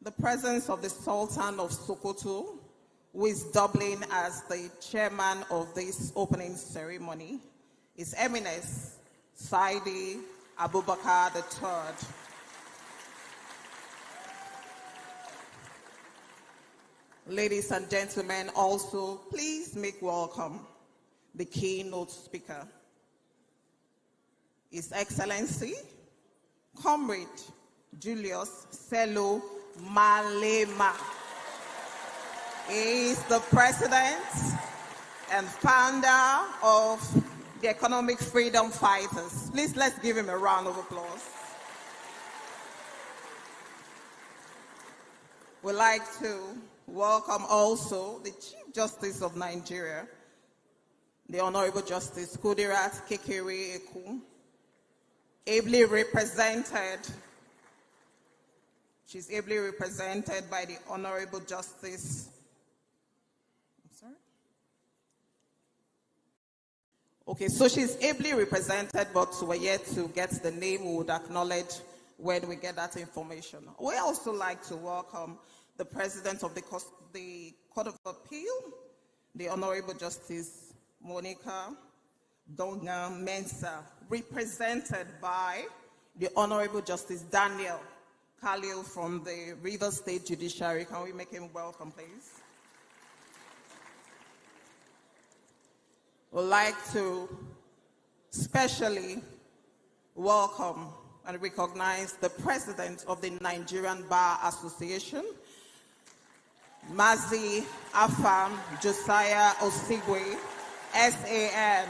the presence of the Sultan of Sokoto, who is doubling as the chairman of this opening ceremony, His Eminence Saidi Abubakar III. Ladies and gentlemen, also please make welcome the keynote speaker, His Excellency, Comrade Julius Sello Malema. He is the president and founder of the Economic Freedom Fighters. Please, let's give him a round of applause. We'd like to welcome also the Chief Justice of Nigeria, the Honorable Justice Kudirat Kekere-Ekun, ably represented. She's ably represented by the Honorable Justice. Okay, so she's ably represented, but we're yet to get the name. We would acknowledge when we get that information. We also like to welcome the President of the Court of Appeal, the Honorable Justice Monica Donga Mensah, represented by the Honorable Justice Daniel Khalil from the Rivers State Judiciary. Can we make him welcome, please? We'd like to specially welcome and recognize the President of the Nigerian Bar Association, Mazi Afam Josiah Osigwe, SAN.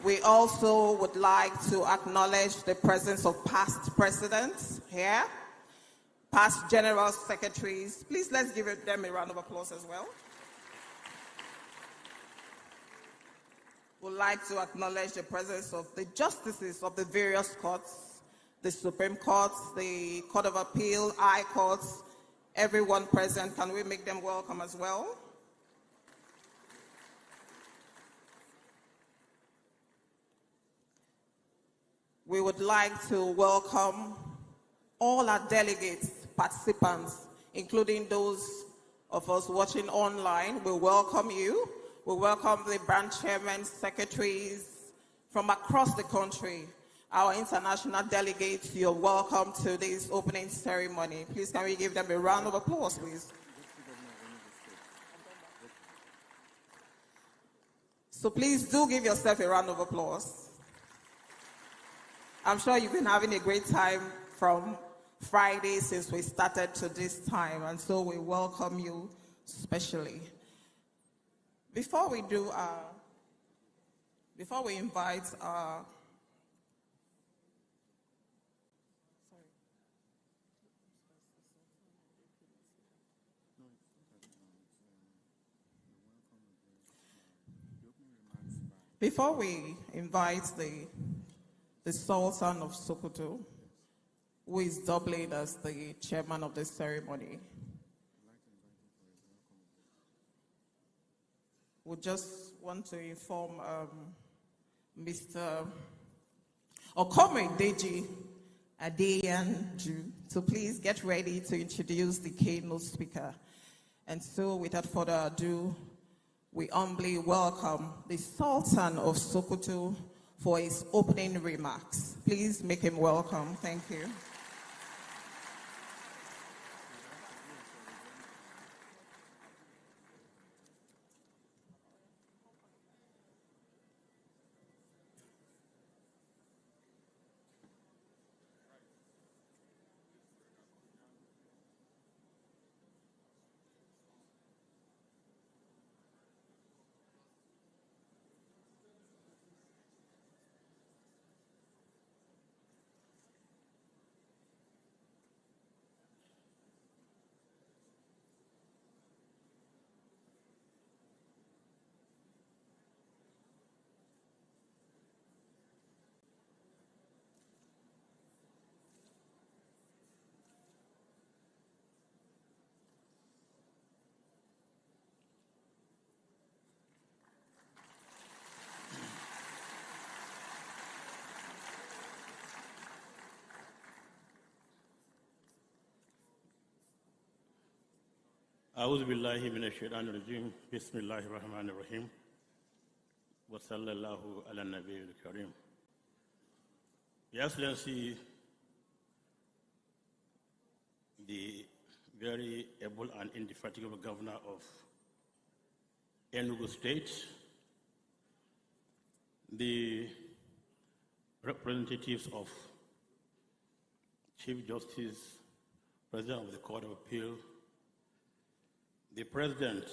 We also would like to acknowledge the presence of past presidents here, past general secretaries. Please, let's give them a round of applause as well. We'd like to acknowledge the presence of the justices of the various courts, the Supreme Court, the Court of Appeal, High Courts, everyone present. Can we make them welcome as well? We would like to welcome all our delegates, participants, including those of us watching online. We welcome you. We welcome the branch chairmen, secretaries from across the country. Our international delegates, you're welcome to this opening ceremony. Please, can we give them a round of applause, please? So please do give yourself a round of applause. I'm sure you've been having a great time from Friday since we started to this time, and so we welcome you especially. Before we invite the Sultan of Sokoto, who is doubling as the chairman of the ceremony, we just want to inform Mr. Comrade Deji Adeyanju to please get ready to introduce the keynote speaker. And so, without further ado, we humbly welcome the Sultan of Sokoto for his opening remarks. Please make him welcome. Thank you. أعوذ بالله من الشيطان الرجيم بسم الله الرحمن الرحيم وصلى الله على النبي الكريم. Your Excellency, the very able and indefatigable Governor of Enugu State, the representatives of Chief Justice, President of the Court of Appeal, the President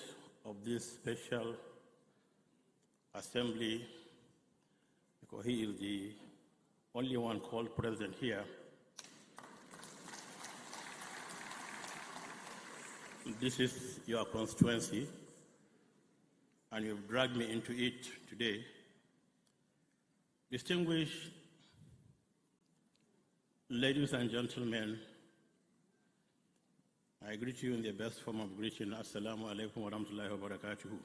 of this special assembly, because he is the only one called President here. This is your constituency, and you've dragged me into it today. Distinguished ladies and gentlemen, I greet you in the best form of greeting. Assalamu alaikum wa rahmatullahi wa barakatuhu.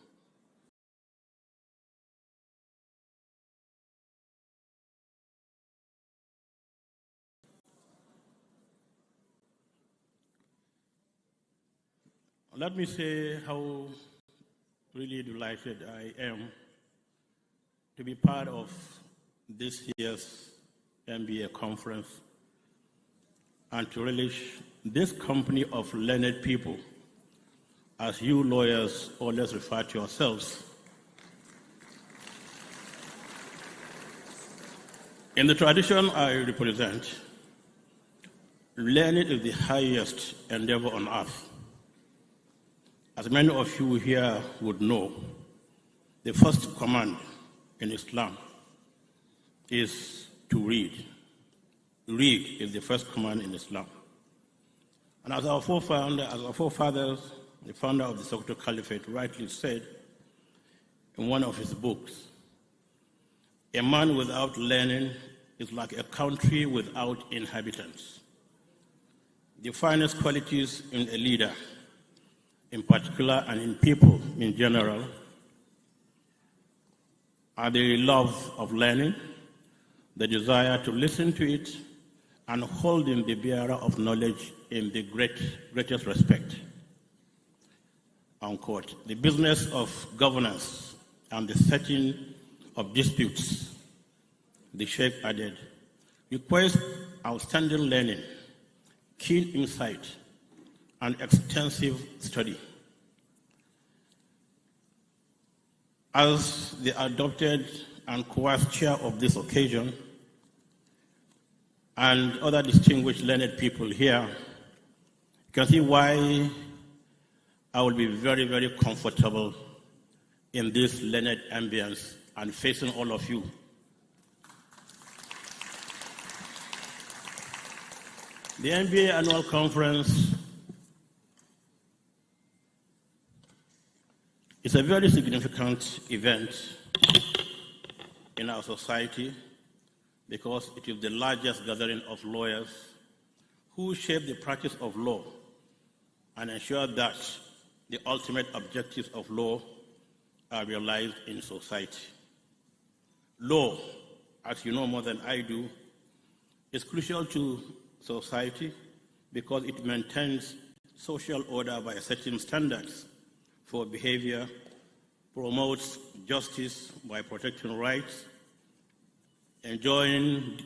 Let me say how really delighted I am to be part of this year's MBA conference and to relish this company of learned people, as you lawyers always refer to yourselves. In the tradition I represent, learning is the highest endeavor on earth. As many of you here would know, the first command in Islam is to read. Read is the first command in Islam. And as our forefathers, the founder of the Sokoto Caliphate rightly said in one of his books, a man without learning is like a country without inhabitants. The finest qualities in a leader, in particular, and in people in general, are the love of learning, the desire to listen to it, and holding the bearer of knowledge in the greatest respect. Unquote. The business of governance and the settling of disputes, the Sheikh added, requires outstanding learning, keen insight, and extensive study. As the adopted and coerced chair of this occasion, and other distinguished learned people here, you can see why I will be very, very comfortable in this learned ambience and facing all of you. The MBA Annual Conference is a very significant event in our society because it is the largest gathering of lawyers who shape the practice of law and ensure that the ultimate objectives of law are realized in society. Law, as you know more than I do, is crucial to society because it maintains social order by setting standards for behavior, promotes justice by protecting rights, enjoying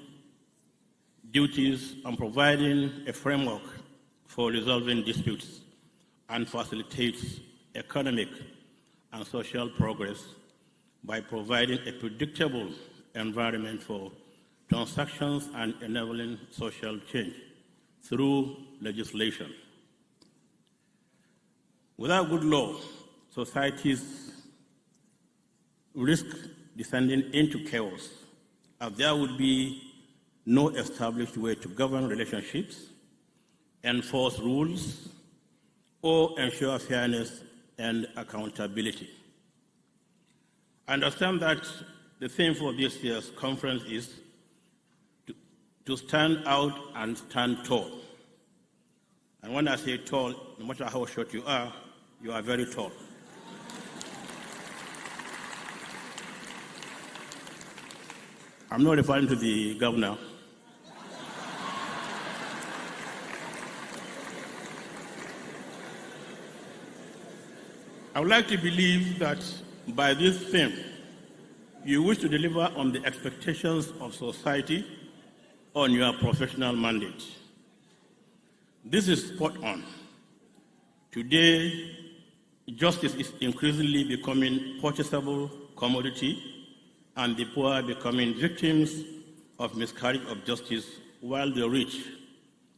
duties, and providing a framework for resolving disputes, and facilitates economic and social progress by providing a predictable environment for transactions and enabling social change through legislation. Without good law, societies risk descending into chaos, as there would be no established way to govern relationships, enforce rules, or ensure fairness and accountability. I understand that the theme for this year's conference is to stand out and stand tall. And when I say tall, no matter how short you are very tall. I'm not referring to the governor. I would like to believe that by this theme, you wish to deliver on the expectations of society on your professional mandate. This is spot on. Today, justice is increasingly becoming purchasable commodity, and the poor are becoming victims of miscarriage of justice, while the rich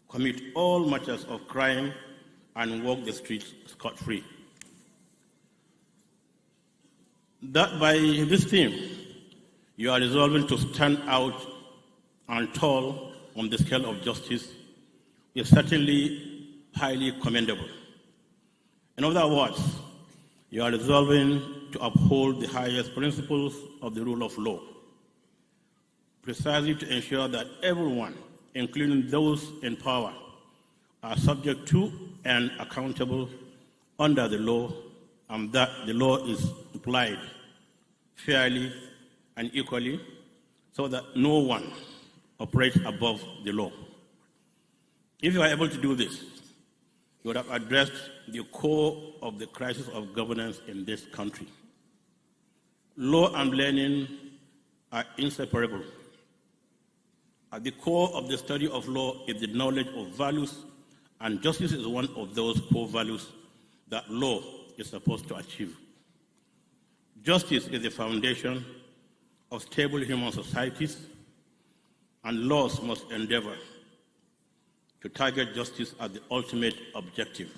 commit all matters of crime and walk the streets scot-free. That by this theme, you are resolving to stand out and tall on the scale of justice is certainly highly commendable. In other words, you are resolving to uphold the highest principles of the rule of law, precisely to ensure that everyone, including those in power, are subject to and accountable under the law, and that the law is applied fairly and equally so that no one operates above the law. If you are able to do this, you would have addressed the core of the crisis of governance in this country. Law and learning are inseparable. At the core of the study of law is the knowledge of values, and justice is one of those core values that law is supposed to achieve. Justice is the foundation of stable human societies, and laws must endeavor to target justice as the ultimate objective.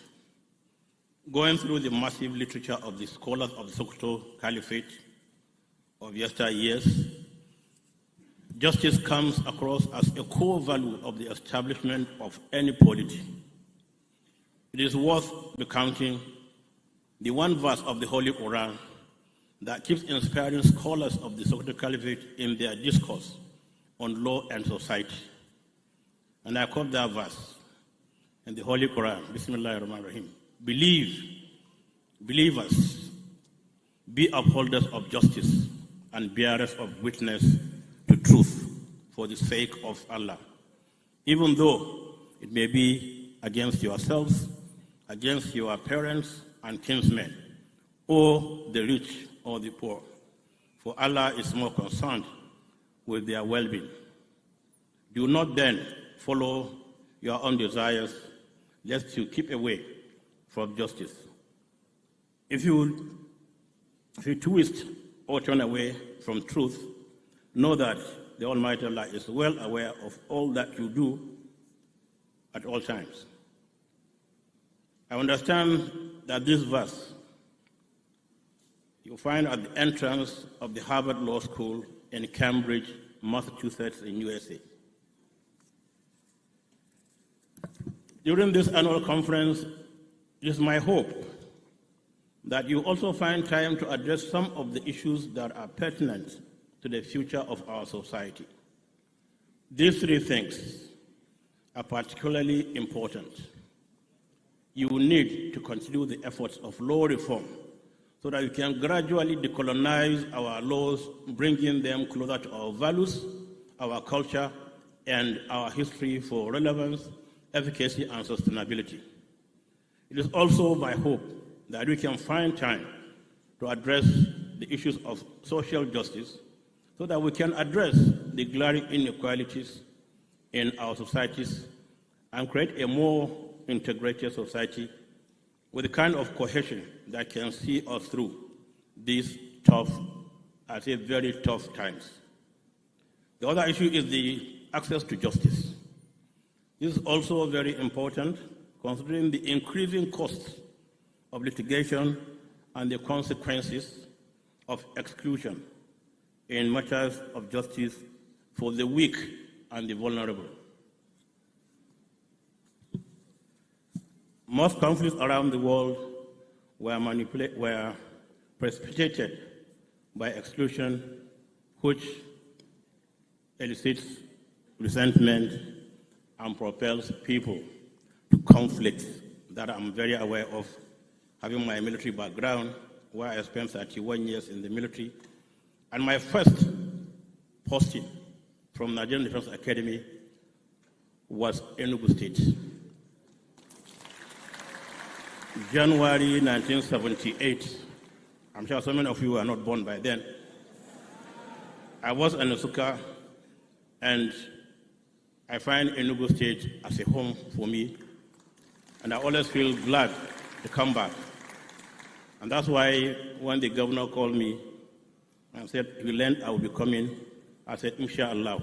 Going through the massive literature of the scholars of the Sokoto Caliphate of yesteryears, justice comes across as a core value of the establishment of any polity. It is worth recounting the one verse of the Holy Quran that keeps inspiring scholars of the Sokoto Caliphate in their discourse on law and society. And I quote that verse in the Holy Quran, Bismillahir Rahmanir Rahim. Believers, be upholders of justice and bearers of witness to truth for the sake of Allah, even though it may be against yourselves, against your parents and kinsmen, or the rich or the poor, for Allah is more concerned with their well-being. Do not then follow your own desires, lest you keep away from justice. If you twist or turn away from truth, know that the Almighty Allah is well aware of all that you do at all times. I understand that this verse you find at the entrance of the Harvard Law School in Cambridge, Massachusetts, in USA. During this annual conference, it is my hope that you also find time to address some of the issues that are pertinent to the future of our society. These three things are particularly important. You need to continue the efforts of law reform so that we can gradually decolonize our laws, bringing them closer to our values, our culture, and our history for relevance, efficacy, and sustainability. It is also my hope that we can find time to address the issues of social justice so that we can address the glaring inequalities in our societies and create a more integrated society with the kind of cohesion that can see us through these very tough times. The other issue is the access to justice. This is also very important considering the increasing costs of litigation and the consequences of exclusion in matters of justice for the weak and the vulnerable. Most conflicts around the world were precipitated by exclusion, which elicits resentment and propels people to conflicts that I'm very aware of, having my military background, where I spent 31 years in the military. And my first posting from Nigerian Defense Academy was Enugu State. January 1978. I'm sure so many of you were not born by then. I was in Nsukka, and I find Enugu State as a home for me, and I always feel glad to come back. And that's why when the governor called me and said, to land I will be coming, I said, Inshallah.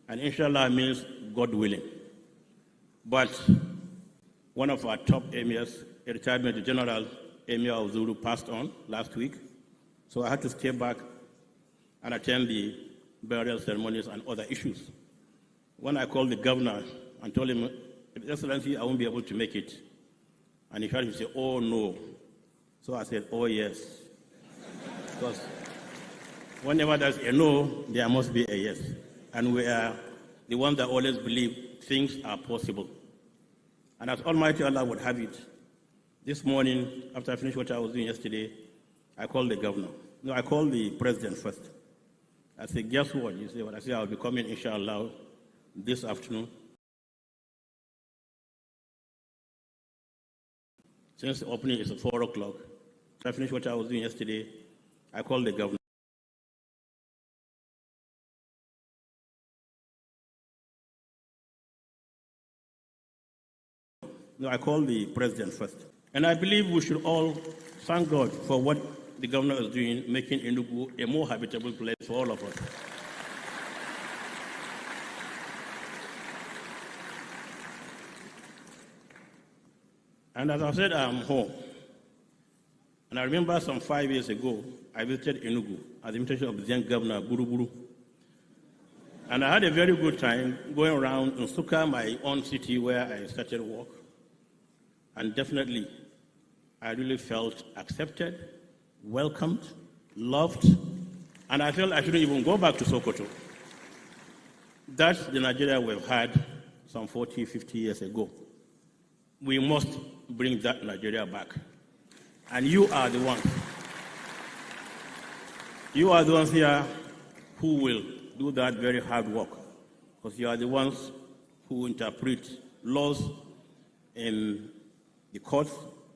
And Inshallah means God willing. But one of our top emirs, a retired Major General Emir of Zulu, passed on last week. So I had to stay back and attend the burial ceremonies and other issues. When I called the governor and told him, Excellency, I won't be able to make it. And he heard him say, oh no. So I said, oh yes. Because whenever there's a no, there must be a yes. And we are the ones that always believe things are possible. And as Almighty Allah would have it, this morning, after I finished what I was doing yesterday, I called the governor. No, I called the president first. I said, guess what? You say, what? I said, I'll be coming, inshallah, this afternoon. Since the opening is at 4 o'clock, after I finished what I was doing yesterday, I called the governor. No, I called the president first. And I believe we should all thank God for what the governor is doing, making Enugu a more habitable place for all of us. And as I said, I'm home. And I remember some 5 years ago, I visited Enugu at the invitation of the then governor, Buruburu. And I had a very good time going around Nsukka, my own city where I started work. And definitely, I really felt accepted, welcomed, loved, and I felt I shouldn't even go back to Sokoto. That's the Nigeria we've had some 40, 50 years ago. We must bring that Nigeria back. And you are the ones. You are the ones here who will do that very hard work, because you are the ones who interpret laws in the courts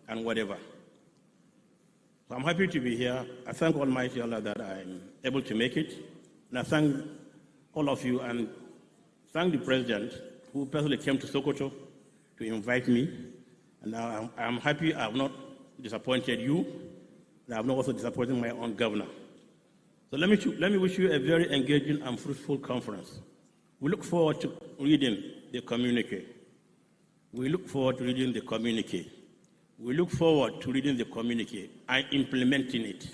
and whatever. So I'm happy to be here. I thank Almighty Allah that I'm able to make it. And I thank all of you and thank the President who personally came to Sokoto to invite me. And I'm happy I have not disappointed you, and I have not also disappointed my own governor. So let me wish you a very engaging and fruitful conference. We look forward to reading the communique. We look forward to reading the communique. We look forward to reading the communique and implementing it.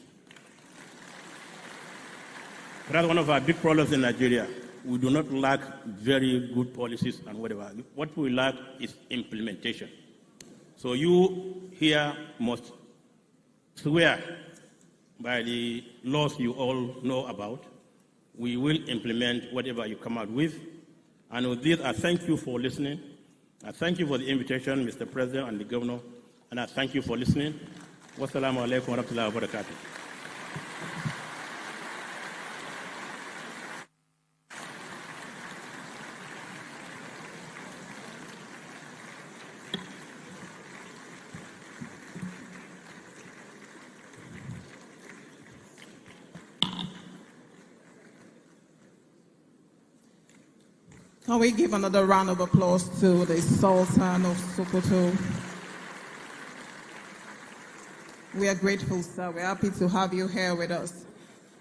That's one of our big problems in Nigeria. We do not lack very good policies and whatever. What we lack is implementation. So you here must swear by the laws you all know about. We will implement whatever you come out with. And with this, I thank you for listening. I thank you for the invitation, Mr. President and the Governor, and I thank you for listening. Wassalamu alaikum wa rahmatullahi wa barakatuh. Can we give another round of applause to the Sultan of Sokoto? We are grateful, sir. We're happy to have you here with us.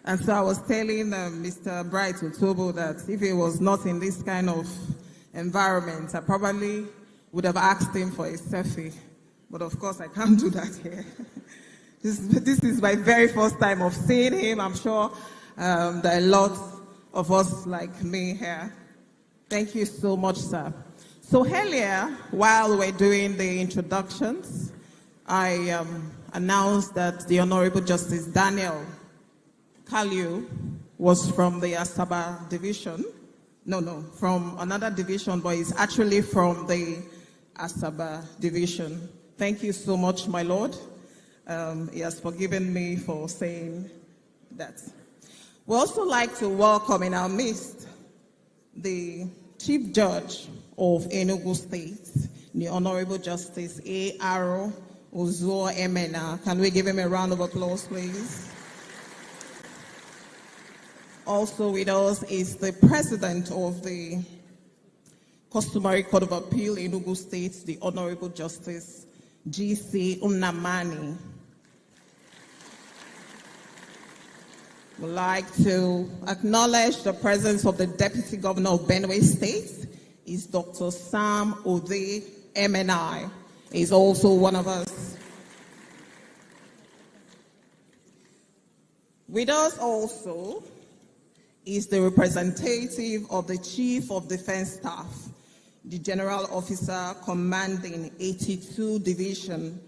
And so I was telling Mr. Bright Utobo that if he was not in this kind of environment, I probably would have asked him for a selfie. But of course, I can't do that here. This is my very first time of seeing him. I'm sure there are lots of us like me here. Thank you so much, sir. So earlier, while we're doing the introductions, I announced that the Honorable Justice Daniel Kaliu was from the Asaba division. No, from another division, but he's actually from the Asaba division. Thank you so much, my Lord. He has forgiven me for saying that. We also like to welcome in our midst the Chief Judge of Enugu State, the Honorable Justice A. Aro Uzo Emena. Can we give him a round of applause, please? Also with us is the President of the Customary Court of Appeal in Enugu State, the Honorable Justice G.C. Nnamani. We'd like to acknowledge the presence of the Deputy Governor of Benue State, is Dr. Sam Ode MNI. He's also one of us. With us also is the representative of the Chief of Defense Staff, the General Officer commanding 82 Division,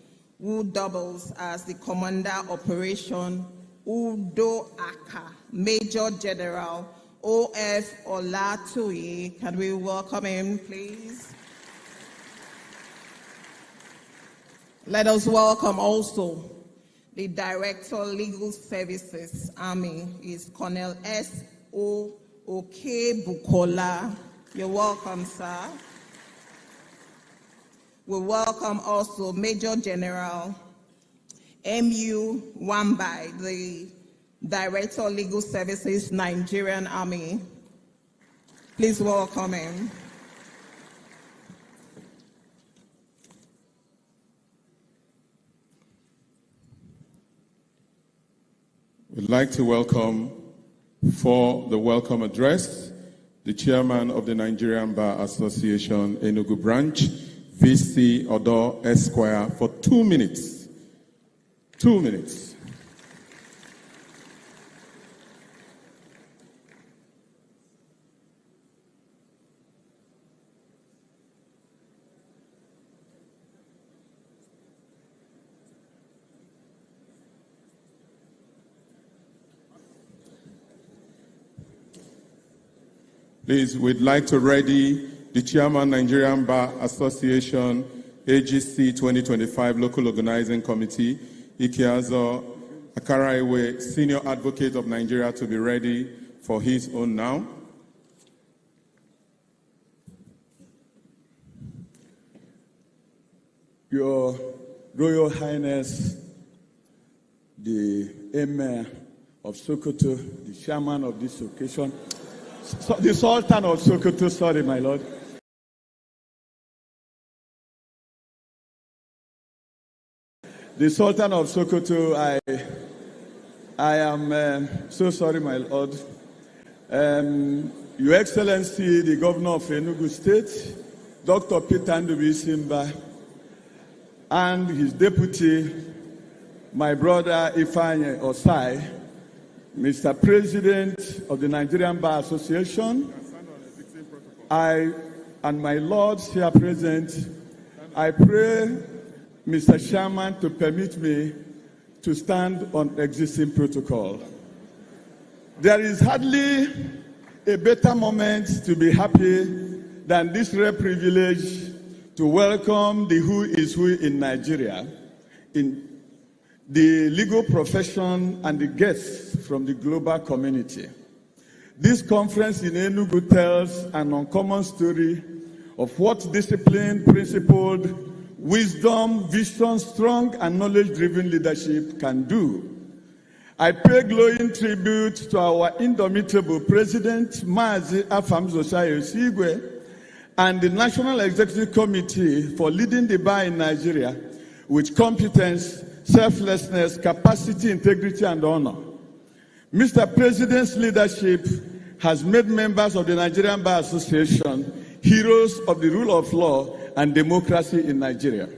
who doubles as the Commander Operation Udo Aka, Major General O.F. Olatoye. Can we welcome him, please? Let us welcome also the Director Legal Services Army, is Colonel S.O. Oke Bukola. You're welcome, sir. We welcome also Major General M.U. Wambai, the Director Legal Services Nigerian Army. Please welcome him. We'd like to welcome, for the welcome address, the Chairman of the Nigerian Bar Association, Enugu Branch, V.C. Odo Esquire, for 2 minutes. 2 minutes. Please, we'd like to ready the Chairman, Nigerian Bar Association, AGC 2025 Local Organizing Committee, Ikeazo Akaraiwe, Senior Advocate of Nigeria, to be ready for his own now. Your Royal Highness, the Emir of Sokoto, the chairman of this occasion, the Sultan of Sokoto, sorry, my lord. The Sultan of Sokoto, I am so sorry, my lord. Your Excellency, the Governor of Enugu State, Dr. Peter Ndubi Simba, and his deputy, my brother Ifeanyi Osai, Mr. President of the Nigerian Bar Association, I and my lords here present, I pray Mr. Chairman to permit me to stand on existing protocol. There is hardly a better moment to be happy than this rare privilege to welcome the who is who in Nigeria, in the legal profession and the guests from the global community. This conference in Enugu tells an uncommon story of what disciplined, principled, wisdom, vision, strong, and knowledge-driven leadership can do. I pay glowing tribute to our indomitable President, Mazi Afamzo Shayo Sigwe, and the National Executive Committee for leading the bar in Nigeria with competence, selflessness, capacity, integrity, and honor. Mr. President's leadership has made members of the Nigerian Bar Association heroes of the rule of law and democracy in Nigeria.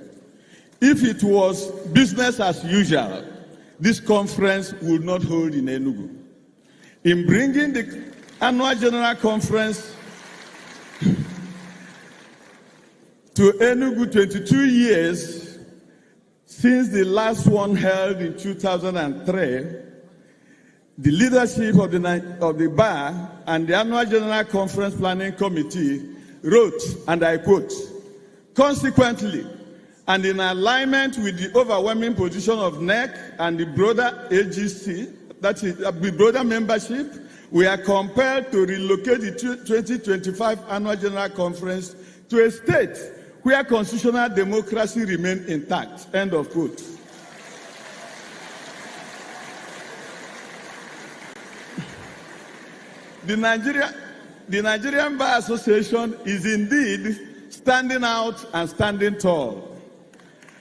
If it was business as usual, this conference would not hold in Enugu. In bringing the annual general conference to Enugu 22 years since the last one held in 2003, the leadership of the bar and the annual general conference planning committee wrote, and I quote, "Consequently, and in alignment with the overwhelming position of NEC and the broader AGC, that is the broader membership, we are compelled to relocate the 2025 annual general conference to a state where constitutional democracy remains intact. End of quote. The Nigerian Bar Association is indeed standing out and standing tall.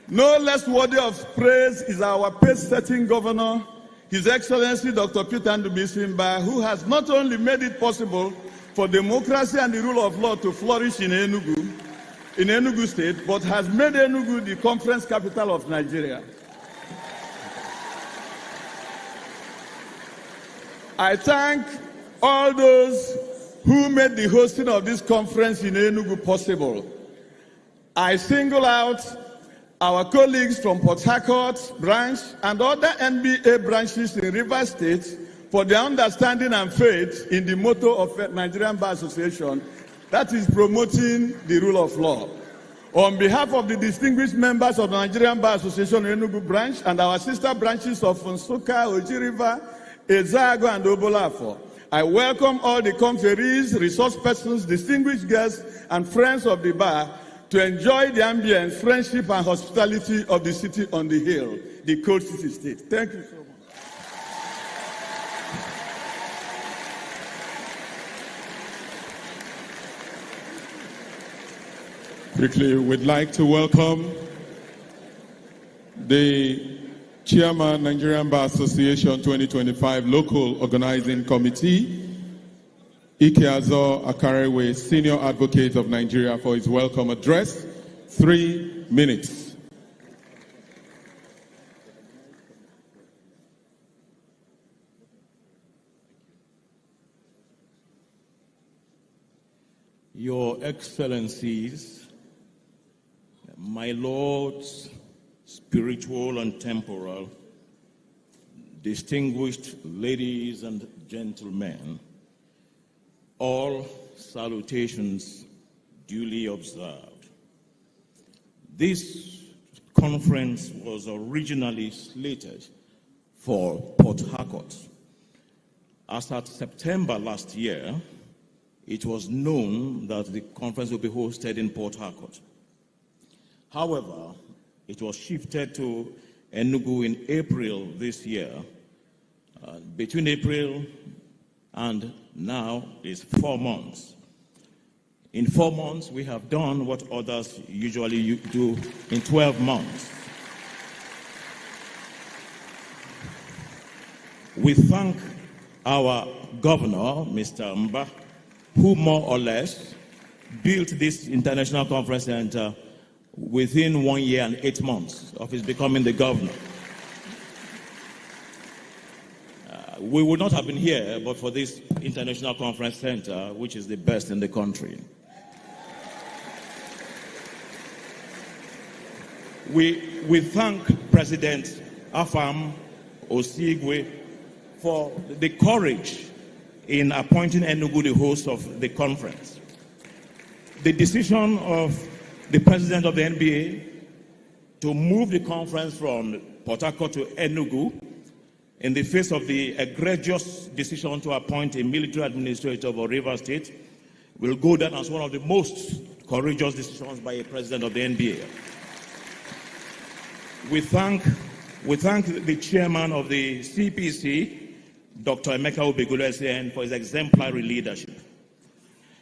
No less worthy of praise is our pace-setting governor, His Excellency Dr. Peter Ndubuisi, who has not only made it possible for democracy and the rule of law to flourish in Enugu State, but has made Enugu the conference capital of Nigeria. I thank all those who made the hosting of this conference in Enugu possible. I single out our colleagues from Port Harcourt branch and other NBA branches in Rivers State for their understanding and faith in the motto of Nigerian Bar Association, that is promoting the rule of law. On behalf of the distinguished members of the Nigerian Bar Association Enugu branch and our sister branches of Nsukka, Oji River, Ezago, and Obolafo, I welcome all the conferees, resource persons, distinguished guests, and friends of the bar to enjoy the ambience, friendship, and hospitality of the city on the hill, the Cold City State. Thank you so much. Quickly, we'd like to welcome the Chairman, Nigerian Bar Association 2025 Local Organizing Committee, Ikeazo Akarewe, Senior Advocate of Nigeria, for his welcome address. 3 minutes. Your Excellencies, my lords, spiritual and temporal, distinguished ladies and gentlemen, all salutations duly observed. This conference was originally slated for Port Harcourt. As at September last year, it was known that the conference would be hosted in Port Harcourt. However, it was shifted to Enugu in April this year. Between April and now is 4 months. In 4 months, we have done what others usually do in 12 months. We thank our governor, Mr. Mba, who more or less built this international conference center within 1 year and 8 months of his becoming the governor. We would not have been here but for this international conference center, which is the best in the country. We thank President Afam Osigwe for the courage in appointing Enugu the host of the conference. The decision of the president of the NBA to move the conference from Port Harcourt to Enugu in the face of the egregious decision to appoint a military administrator for Rivers State will go down as one of the most courageous decisions by a president of the NBA. We thank the chairman of the CPC, Dr. Emeka Obegulesien, for his exemplary leadership.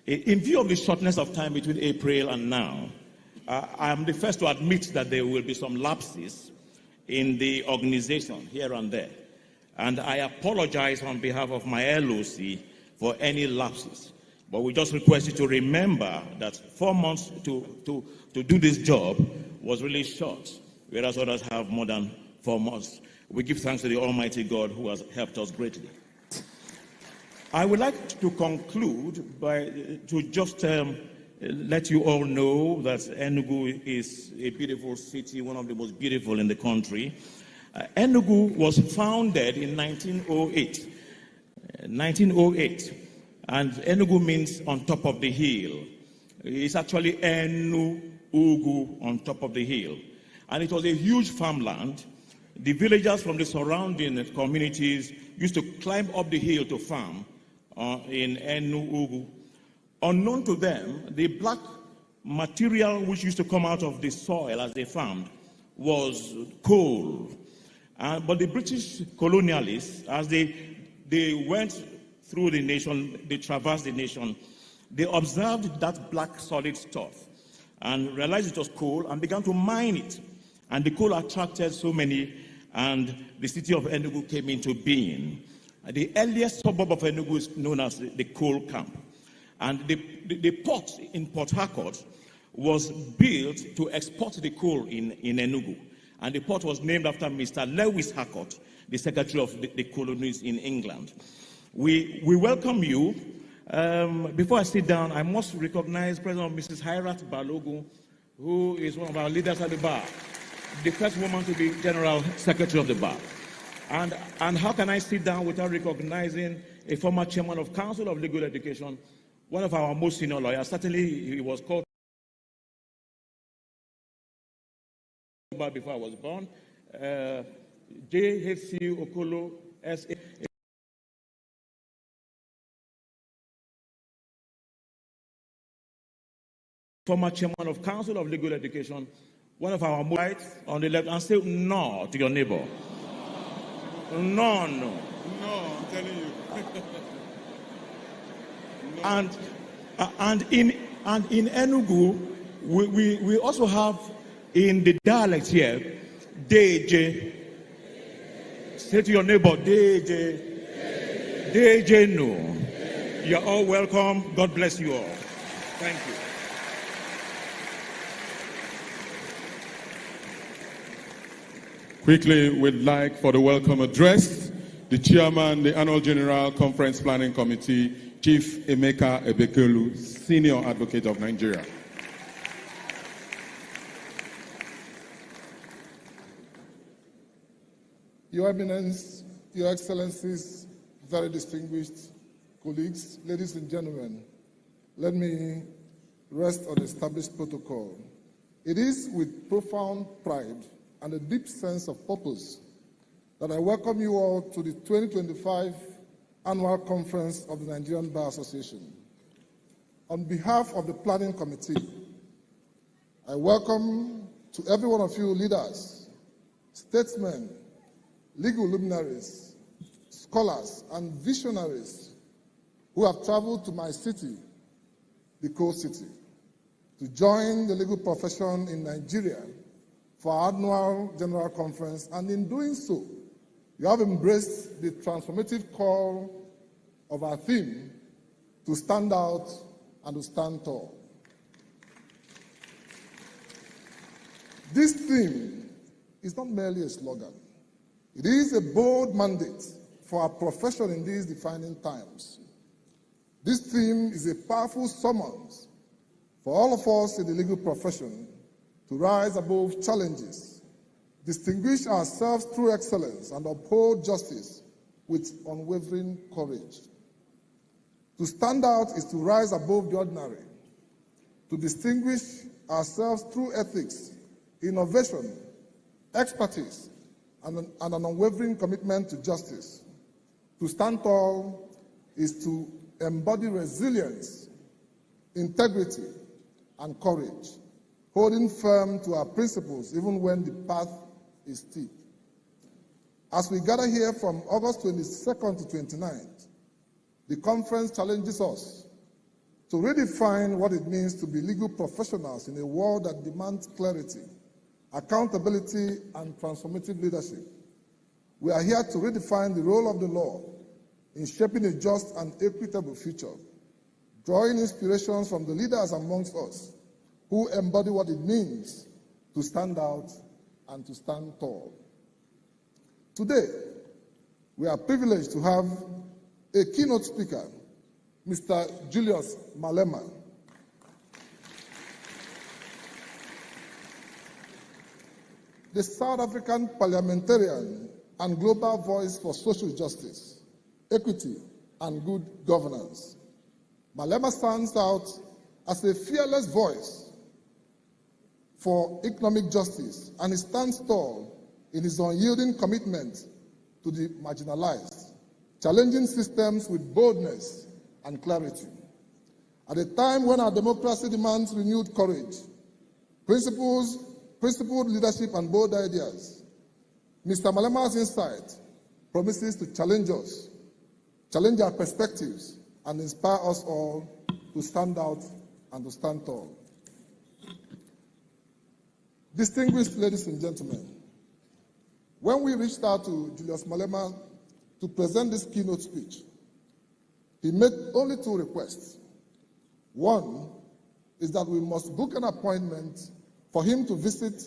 In view of the shortness of time between April and now, I am the first to admit that there will be some lapses in the organization here and there. And I apologize on behalf of my LOC for any lapses. But we just request you to remember that 4 months to do this job was really short, whereas others have more than 4 months. We give thanks to the Almighty God who has helped us greatly. I would like to conclude by to just let you all know that Enugu is a beautiful city, one of the most beautiful in the country. Enugu was founded in 1908. 1908. And Enugu means on top of the hill. It's actually Enugu, on top of the hill. And it was a huge farmland. The villagers from the surrounding communities used to climb up the hill to farm in Enugu. Unknown to them, the black material which used to come out of the soil as they farmed was coal. But the British colonialists, as they went through the nation, they traversed the nation, they observed that black solid stuff and realized it was coal and began to mine it. And the coal attracted so many, and the city of Enugu came into being. The earliest suburb of Enugu is known as the coal camp. And the port in Port Harcourt was built to export the coal in Enugu. And the port was named after Mr. Lewis Harcourt, the Secretary of the Colonies in England. We welcome you. Before I sit down, I must recognize President Mrs. Hairat Balogun, who is one of our leaders at the bar, the first woman to be General Secretary of the bar. And how can I sit down without recognizing a former chairman of Council of Legal Education, one of our most senior lawyers? Certainly, he was called before I was born, J.H.C. Okolo, S.A. Former chairman of Council of Legal Education, one of our most right on the left, and say no to your neighbor. No, I'm telling you. And in Enugu, we also have in the dialect here, DJ. Say to your neighbor, DJ. DJ no. You're all welcome. God bless you all. Thank you. Quickly, we'd like for the welcome address, the chairman, the Annual General Conference Planning Committee, Chief Emeka Ebekelu, Senior Advocate of Nigeria. Your Eminence, Your Excellencies, very distinguished colleagues, ladies and gentlemen, let me rest on established protocol. It is with profound pride and a deep sense of purpose that I welcome you all to the 2025 Annual Conference of the Nigerian Bar Association. On behalf of the Planning Committee, I welcome to every one of you leaders, statesmen, legal luminaries, scholars, and visionaries who have traveled to my city, the coast city, to join the legal profession in Nigeria for our annual General Conference, and in doing so, you have embraced the transformative call of our theme to stand out and to stand tall. This theme is not merely a slogan. It is a bold mandate for our profession in these defining times. This theme is a powerful summons for all of us in the legal profession to rise above challenges, distinguish ourselves through excellence, and uphold justice with unwavering courage. To stand out is to rise above the ordinary, to distinguish ourselves through ethics, innovation, expertise, and an unwavering commitment to justice. To stand tall is to embody resilience, integrity, and courage, holding firm to our principles even when the path is steep. As we gather here from August 22nd to 29th, the conference challenges us to redefine what it means to be legal professionals in a world that demands clarity, accountability, and transformative leadership. We are here to redefine the role of the law in shaping a just and equitable future, drawing inspirations from the leaders amongst us who embody what it means to stand out and to stand tall. Today, we are privileged to have a keynote speaker, Mr. Julius Malema. The South African parliamentarian and global voice for social justice, equity, and good governance. Malema stands out as a fearless voice for economic justice, and he stands tall in his unyielding commitment to the marginalized, challenging systems with boldness and clarity. At a time when our democracy demands renewed courage, principled leadership, and bold ideas, Mr. Malema's insight promises to challenge us, challenge our perspectives, and inspire us all to stand out and to stand tall. Distinguished ladies and gentlemen, when we reached out to Julius Malema to present this keynote speech, he made only two requests. One is that we must book an appointment for him to visit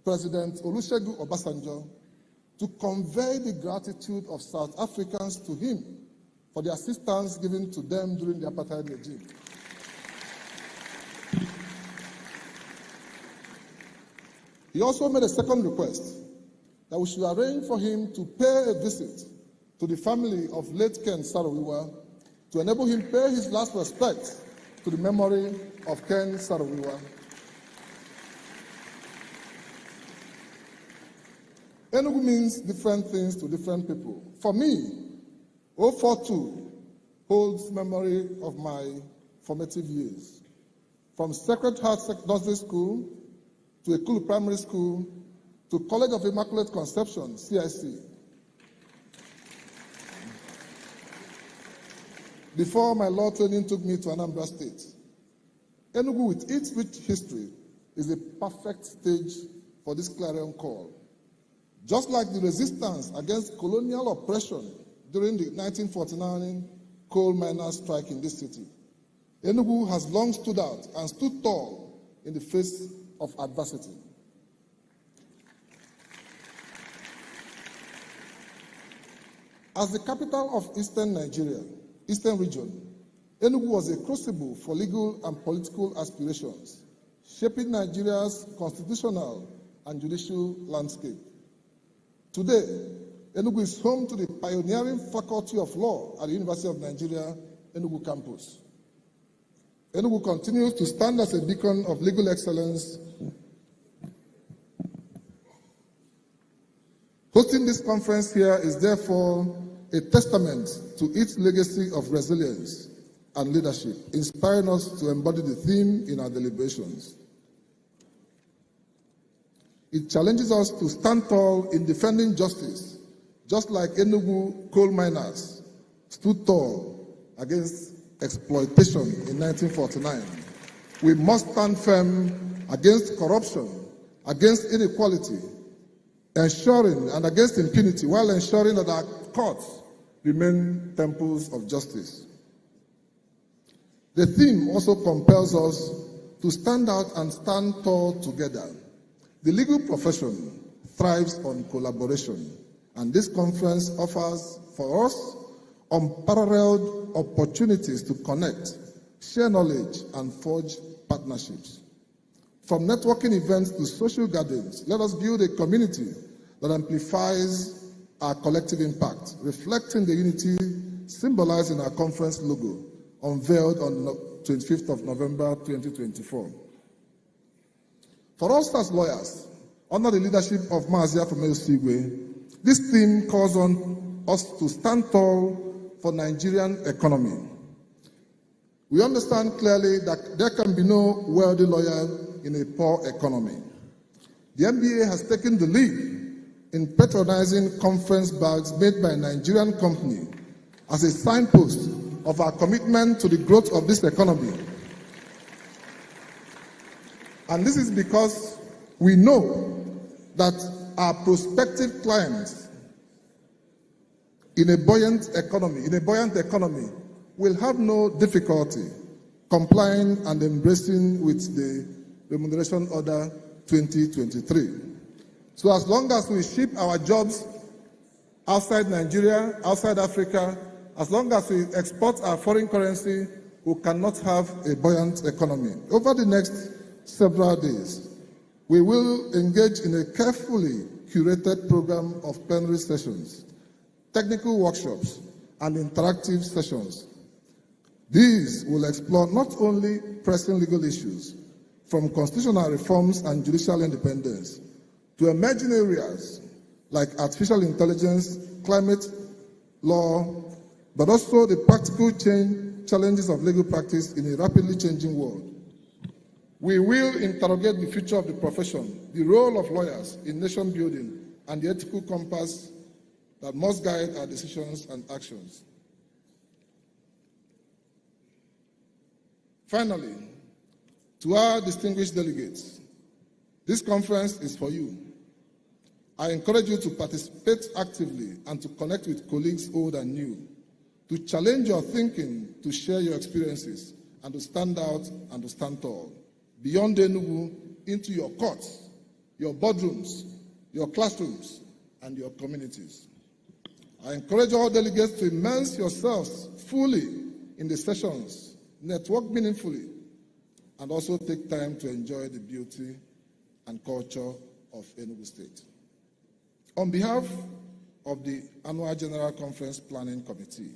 President Olusegun Obasanjo to convey the gratitude of South Africans to him for the assistance given to them during the apartheid regime. He also made a second request that we should arrange for him to pay a visit to the family of late Ken Saro-Wiwa to enable him pay his last respects to the memory of Ken Saro-Wiwa. Enugu means different things to different people. For me, 042 holds memory of my formative years. From Sacred Heart Nursery School to Ekulu Primary School to College of Immaculate Conception, CIC. Before my law training took me to Anambra State, Enugu, with its rich history, is a perfect stage for this clarion call. Just like the resistance against colonial oppression during the 1949 coal miners' strike in this city, Enugu has long stood out and stood tall in the face of adversity. As the capital of Eastern Nigeria, Eastern region, Enugu was a crucible for legal and political aspirations, shaping Nigeria's constitutional and judicial landscape. Today, Enugu is home to the pioneering Faculty of Law at the University of Nigeria, Enugu campus. Enugu continues to stand as a beacon of legal excellence. Hosting this conference here is therefore a testament to its legacy of resilience and leadership, inspiring us to embody the theme in our deliberations. It challenges us to stand tall in defending justice, just like Enugu coal miners stood tall against exploitation in 1949. We must stand firm against corruption, against inequality, and against impunity, while ensuring that our courts remain temples of justice. The theme also compels us to stand out and stand tall together. The legal profession thrives on collaboration, and this conference offers for us unparalleled opportunities to connect, share knowledge, and forge partnerships. From networking events to social gatherings, let us build a community that amplifies our collective impact, reflecting the unity symbolized in our conference logo, unveiled on the 25th of November 2024. For us as lawyers, under the leadership of Maazia Afameo Sigwe, this theme calls on us to stand tall for Nigerian economy. We understand clearly that there can be no wealthy lawyer in a poor economy. The NBA has taken the lead in patronizing conference bags made by a Nigerian company as a signpost of our commitment to the growth of this economy. And this is because we know that our prospective clients in a buoyant economy will have no difficulty complying and embracing with the Remuneration Order 2023. So as long as we ship our jobs outside Nigeria, outside Africa, as long as we export our foreign currency, we cannot have a buoyant economy. Over the next several days, we will engage in a carefully curated program of plenary sessions, technical workshops, and interactive sessions. These will explore not only pressing legal issues, from constitutional reforms and judicial independence, to emerging areas like artificial intelligence, climate law, but also the practical challenges of legal practice in a rapidly changing world. We will interrogate the future of the profession, the role of lawyers in nation building, and the ethical compass that must guide our decisions and actions. Finally, to our distinguished delegates, this conference is for you. I encourage you to participate actively and to connect with colleagues old and new, to challenge your thinking, to share your experiences, and to stand out and to stand tall, beyond Enugu, into your courts, your boardrooms, your classrooms, and your communities. I encourage all delegates to immerse yourselves fully in the sessions, network meaningfully, and also take time to enjoy the beauty and culture of Enugu State. On behalf of the Annual General Conference Planning Committee,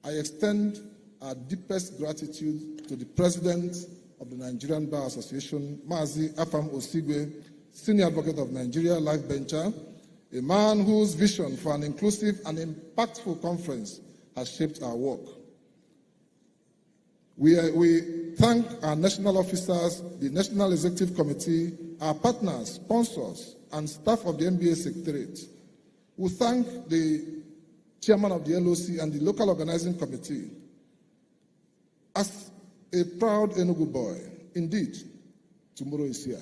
I extend our deepest gratitude to the President of the Nigerian Bar Association, Mazi Afam Osigwe, Senior Advocate of Nigeria, Life Bencher, a man whose vision for an inclusive and impactful conference has shaped our work. We thank our national officers, the National Executive Committee, our partners, sponsors, and staff of the NBA Secretariat. We thank the chairman of the LOC and the local organizing committee. As a proud Enugu boy, indeed, tomorrow is here.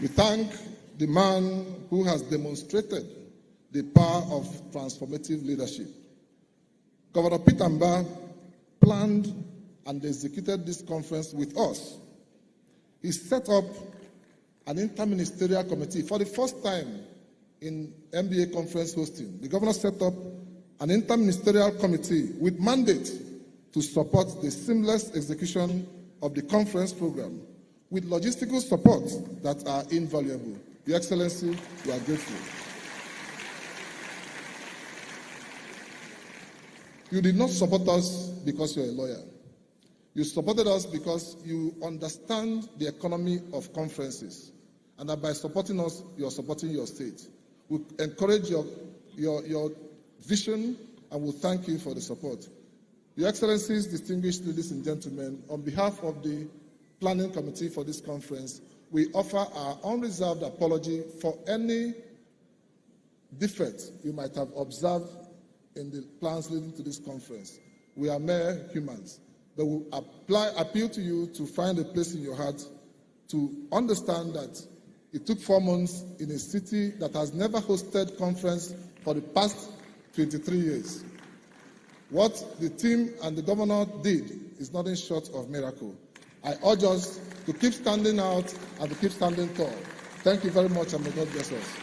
We thank the man who has demonstrated the power of transformative leadership. Governor Peter Mba planned and executed this conference with us. He set up an interministerial committee for the first time in MBA conference hosting. The governor set up an interministerial committee with mandate to support the seamless execution of the conference program with logistical support that are invaluable. Your Excellency, we are grateful. You did not support us because you're a lawyer. You supported us because you understand the economy of conferences, and that by supporting us, you are supporting your state. We encourage your vision, and we thank you for the support. Your Excellencies, distinguished ladies and gentlemen, on behalf of the Planning Committee for this conference, we offer our unreserved apology for any defect you might have observed in the plans leading to this conference. We are mere humans, but we appeal to you to find a place in your heart to understand that it took 4 months in a city that has never hosted conference for the past 23 years. What the team and the governor did is nothing short of miracle. I urge us to keep standing out and to keep standing tall. Thank you very much, and may God bless us.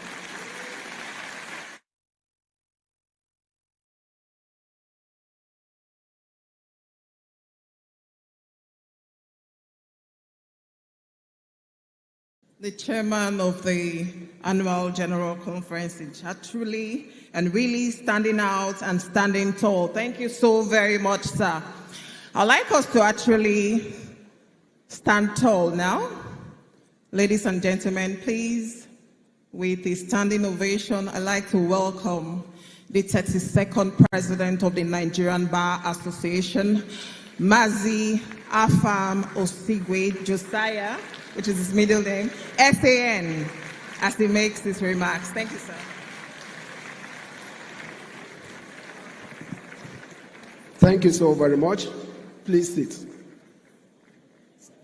The chairman of the Annual General Conference is truly and really standing out and standing tall. Thank you so very much, sir. I'd like us to actually stand tall now. Ladies and gentlemen, please, with a standing ovation, I'd like to welcome the 32nd President of the Nigerian Bar Association, Mazi Afam Osigwe Josiah, which is his middle name, SAN, as he makes his remarks. Thank you, sir. Thank you so very much. Please sit.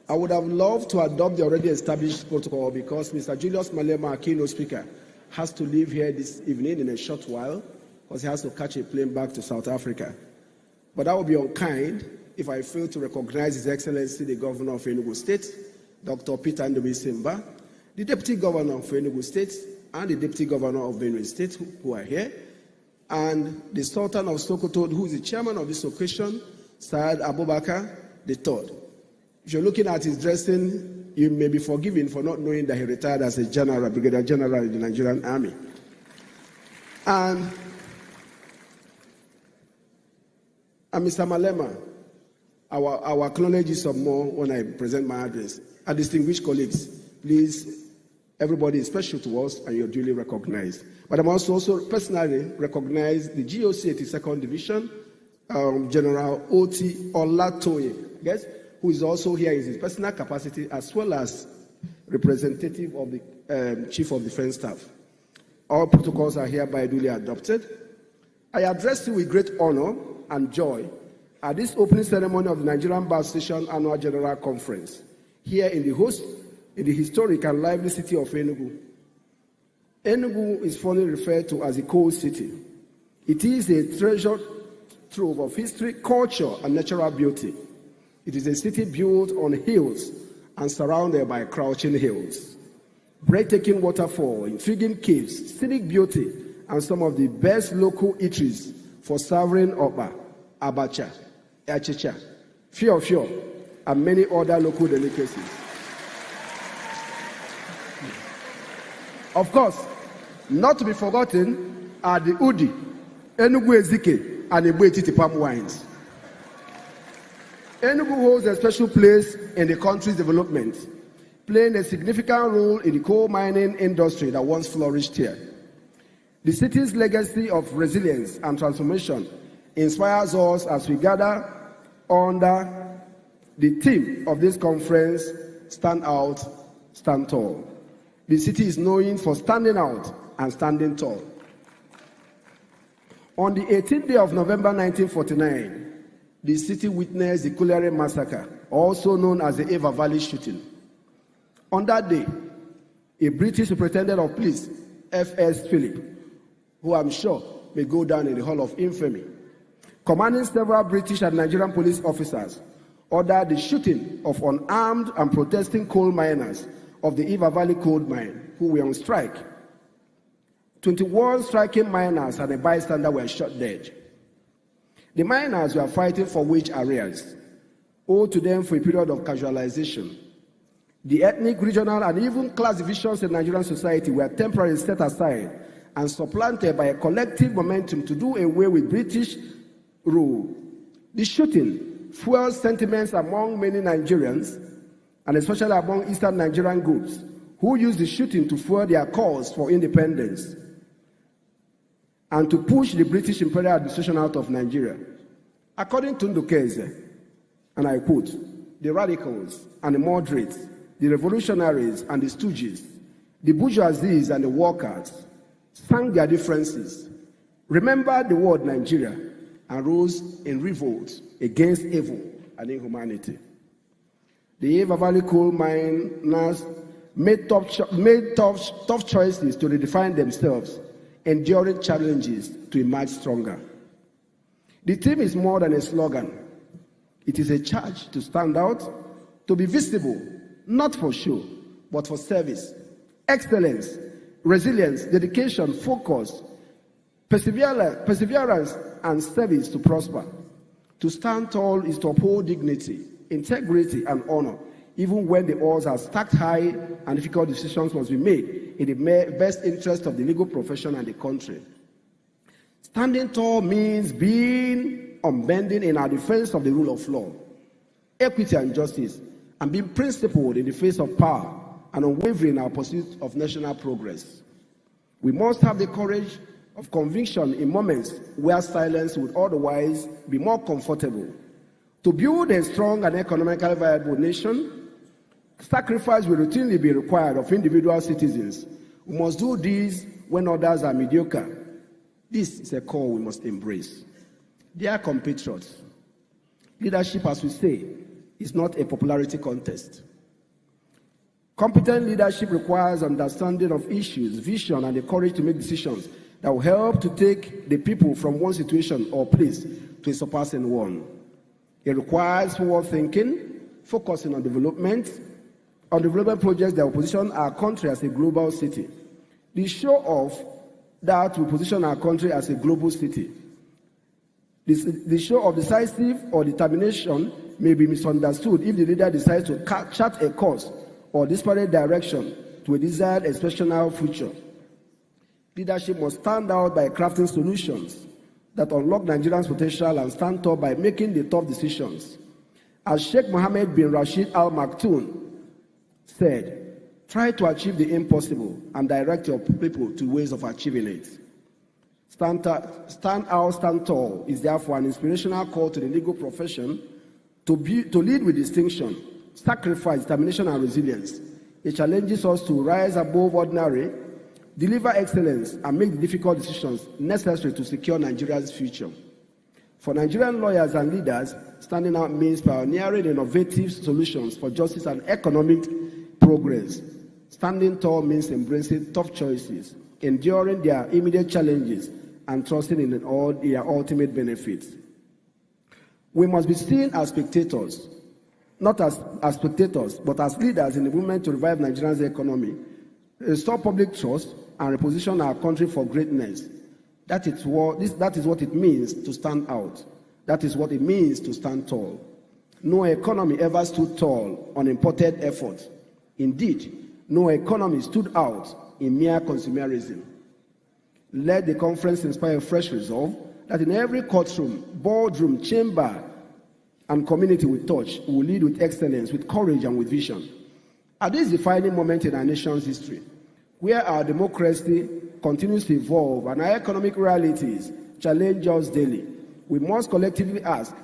I would have loved to adopt the already established protocol because Mr. Julius Malema, our keynote speaker, has to leave here this evening in a short while because he has to catch a plane back to South Africa. But that would be unkind if I fail to recognize His Excellency, the Governor of Enugu State, Dr. Peter Simba, the Deputy Governor of Enugu State, and the Deputy Governor of Benue State, who are here, and the Sultan of Sokoto, who is the chairman of this occasion, Saad Abubakar III. If you're looking at his dressing, you may be forgiven for not knowing that he retired as a general, brigadier general in the Nigerian Army. And Mr. Malema, our acknowledge some more when I present my address. Our distinguished colleagues, please Everybody is special to us, and you're duly recognized. But I must also personally recognize the GOC 82nd Division, General O.T. Olatoye, yes, who is also here in his personal capacity, as well as representative of the Chief of Defense Staff. All protocols are hereby duly adopted. I address you with great honor and joy at this opening ceremony of the Nigerian Bar Association Annual General Conference, here in the historic and lively city of Enugu. Enugu is fondly referred to as a coal city. It is a treasure trove of history, culture, and natural beauty. It is a city built on hills and surrounded by crouching hills. Breathtaking waterfall, intriguing caves, scenic beauty, and some of the best local eateries for serving okpa, abacha, achicha, fio, and many other local delicacies. Of course, not to be forgotten are the Udi, Enugu Ezike, and Igbo Etiti palm wines. Enugu holds a special place in the country's development, playing a significant role in the coal mining industry that once flourished here. The city's legacy of resilience and transformation inspires us as we gather under the theme of this conference, Stand Out, Stand Tall. The city is known for standing out and standing tall. On the 18th day of November 1949, the city witnessed the Kulere Massacre, also known as the Eva Valley shooting. On that day, a British superintendent of police, F.S. Phillip, who I'm sure may go down in the Hall of Infamy, commanding several British and Nigerian police officers, ordered the shooting of unarmed and protesting coal miners of the Eva Valley coal mine, who were on strike. 21 striking miners and a bystander were shot dead. The miners were fighting for wage arrears, owed to them for a period of casualization. The ethnic, regional, and even class divisions in Nigerian society were temporarily set aside and supplanted by a collective momentum to do away with British rule. The shooting fueled sentiments among many Nigerians, and especially among Eastern Nigerian groups, who used the shooting to fuel their cause for independence and to push the British imperial administration out of Nigeria. According to Ndukeze, and I quote, the radicals and the moderates, the revolutionaries and the stooges, the bourgeoisies and the workers sang their differences, remembered the word Nigeria, and rose in revolt against evil and inhumanity. The Eva Valley coal miners made tough choices to redefine themselves, enduring challenges to emerge stronger. The theme is more than a slogan. It is a charge to stand out, to be visible, not for show, but for service, excellence, resilience, dedication, focus, perseverance, and service to prosper. To stand tall is to uphold dignity, integrity, and honor, even when the odds are stacked high and difficult decisions must be made in the best interest of the legal profession and the country. Standing tall means being unbending in our defense of the rule of law, equity, and justice, and being principled in the face of power and unwavering in our pursuit of national progress. We must have the courage of conviction in moments where silence would otherwise be more comfortable. To build a strong and economically viable nation, sacrifice will routinely be required of individual citizens. We must do this when others are mediocre. This is a call we must embrace. Dear compatriots, leadership, as we say, is not a popularity contest. Competent leadership requires understanding of issues, vision, and the courage to make decisions that will help to take the people from one situation or place to a surpassing one. It requires forward thinking, focusing on development projects that will position our country as a global city. The show off that will position our country as a global city. The show of decisive or determination may be misunderstood if the leader decides to chart a course or disparate direction to a desired exceptional future. Leadership must stand out by crafting solutions that unlock Nigerians' potential and stand tall by making the tough decisions. As Sheikh Mohammed bin Rashid Al Maktoum said, Try to achieve the impossible and direct your people to ways of achieving it. Stand out, stand tall is therefore an inspirational call to the legal profession to lead with distinction, sacrifice, determination, and resilience. It challenges us to rise above ordinary, deliver excellence, and make the difficult decisions necessary to secure Nigeria's future. For Nigerian lawyers and leaders, standing out means pioneering innovative solutions for justice and economic progress. Standing tall means embracing tough choices, enduring their immediate challenges, and trusting in all their ultimate benefits. We must be seen as spectators, not as spectators, but as leaders in the movement to revive Nigeria's economy, restore public trust, and reposition our country for greatness. That is what it means to stand out. That is what it means to stand tall. No economy ever stood tall on imported effort. Indeed, no economy stood out in mere consumerism. Let the conference inspire a fresh resolve that in every courtroom, boardroom, chamber, and community we touch, we will lead with excellence, with courage, and with vision. At this defining moment in our nation's history, where our democracy continues to evolve and our economic realities challenge us daily, we must collectively ask,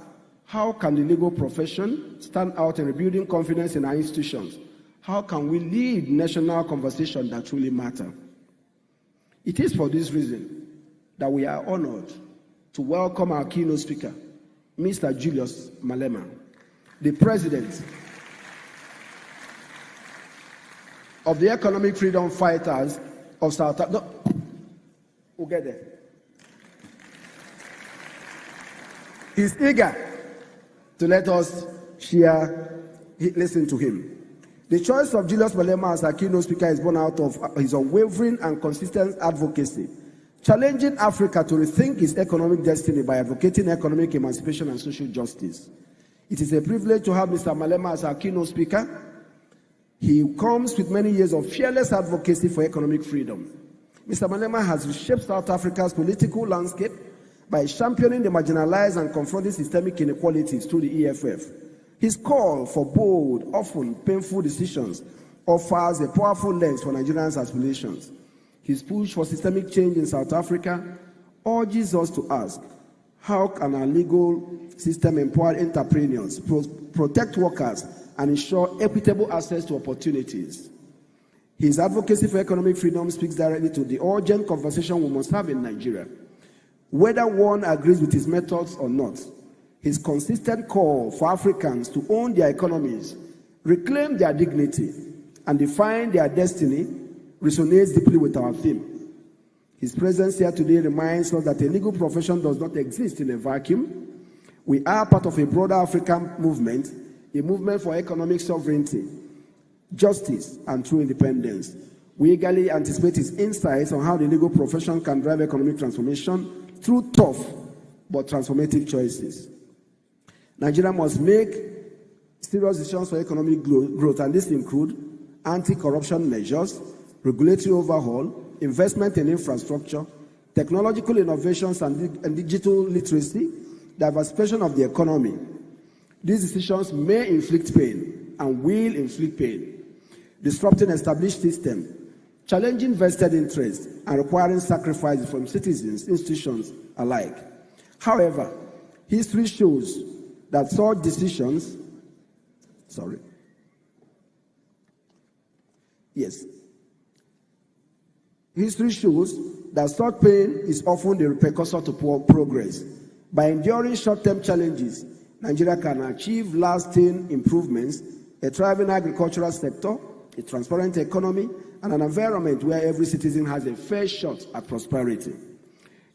how can the legal profession stand out in rebuilding confidence in our institutions? How can we lead national conversations that truly matter? It is for this reason that we are honored to welcome our keynote speaker, Mr. Julius Malema, the President of the Economic Freedom Fighters of South Africa. No, we'll get there. He's eager to let us listen to him. The choice of Julius Malema as our keynote speaker is born out of his unwavering and consistent advocacy, challenging Africa to rethink its economic destiny by advocating economic emancipation and social justice. It is a privilege to have Mr. Malema as our keynote speaker. He comes with many years of fearless advocacy for economic freedom. Mr. Malema has reshaped South Africa's political landscape by championing the marginalized and confronting systemic inequalities through the EFF. His call for bold, often painful decisions offers a powerful lens for Nigerians' aspirations. His push for systemic change in South Africa urges us to ask, how can our legal system empower entrepreneurs, protect workers, and ensure equitable access to opportunities? His advocacy for economic freedom speaks directly to the urgent conversation we must have in Nigeria. Whether one agrees with his methods or not, his consistent call for Africans to own their economies, reclaim their dignity, and define their destiny resonates deeply with our theme. His presence here today reminds us that the legal profession does not exist in a vacuum. We are part of a broader African movement, a movement for economic sovereignty, justice, and true independence. We eagerly anticipate his insights on how the legal profession can drive economic transformation through tough but transformative choices. Nigeria must make serious decisions for economic growth, and this include anti-corruption measures, regulatory overhaul, investment in infrastructure, technological innovations and digital literacy, diversification of the economy. These decisions may inflict pain and will inflict pain, disrupting established systems, challenging vested interests, and requiring sacrifices from citizens, institutions alike. However, history shows that such decisions, history shows that such pain is often the precursor to progress. By enduring short-term challenges, Nigeria can achieve lasting improvements, a thriving agricultural sector, a transparent economy, and an environment where every citizen has a fair shot at prosperity.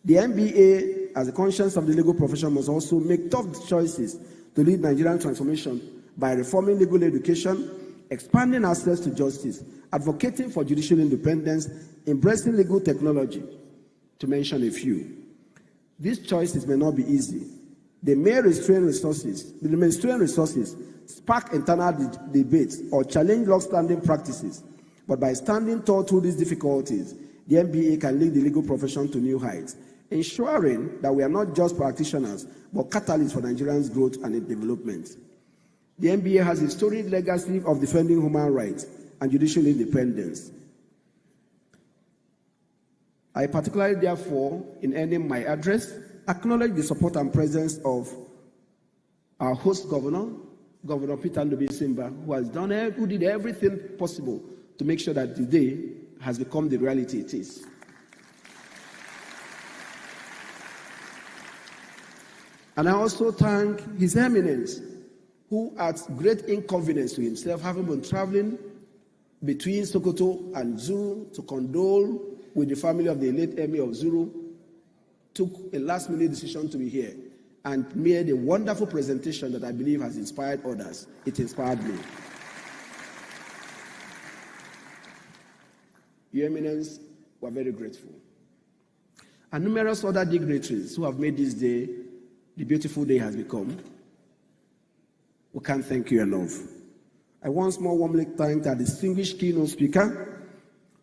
The NBA, as a conscience of the legal profession, must also make tough choices to lead Nigerian transformation by reforming legal education, expanding access to justice, advocating for judicial independence, embracing legal technology, to mention a few. These choices may not be easy. They may restrain resources, spark internal debates, or challenge long-standing practices. But by standing tall through these difficulties, the NBA can lead the legal profession to new heights, ensuring that we are not just practitioners, but catalysts for Nigerians' growth and development. The NBA has a storied legacy of defending human rights, and judicial independence. I particularly, therefore, in ending my address, acknowledge the support and presence of our host governor, Governor Peter Ndubuisi, who did everything possible to make sure that today has become the reality it is. And I also thank His Eminence, who at great inconvenience to himself, having been traveling between Sokoto and Zuru to condole with the family of the late Emir of Zuru, took a last-minute decision to be here and made a wonderful presentation that I believe has inspired others. It inspired me. Your Eminence, we're very grateful. And numerous other dignitaries who have made this day the beautiful day has become. We can't thank you enough. I once more warmly thank our distinguished keynote speaker,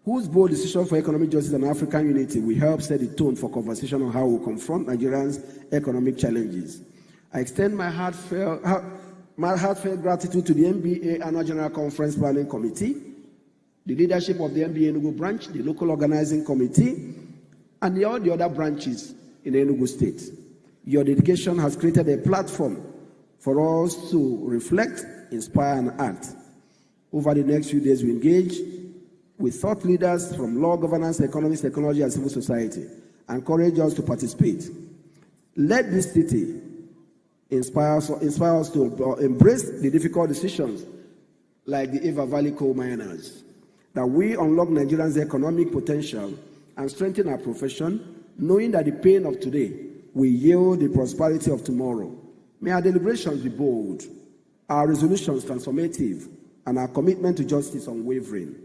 whose bold decision for economic justice and African unity will help set the tone for conversation on how we confront Nigerians' economic challenges. I extend my heartfelt gratitude to the NBA Annual General Conference Planning Committee, the leadership of the NBA Enugu branch, the local organizing committee, and all the other branches in Enugu State. Your dedication has created a platform for us to reflect, inspire, and act. Over the next few days, we engage with thought leaders from law, governance, economics, technology, and civil society, and encourage us to participate. Let this city inspire us to embrace the difficult decisions like the Eva Valley coal miners, that we unlock Nigerians' economic potential and strengthen our profession, knowing that the pain of today will yield the prosperity of tomorrow. May our deliberations be bold, our resolutions transformative, and our commitment to justice unwavering.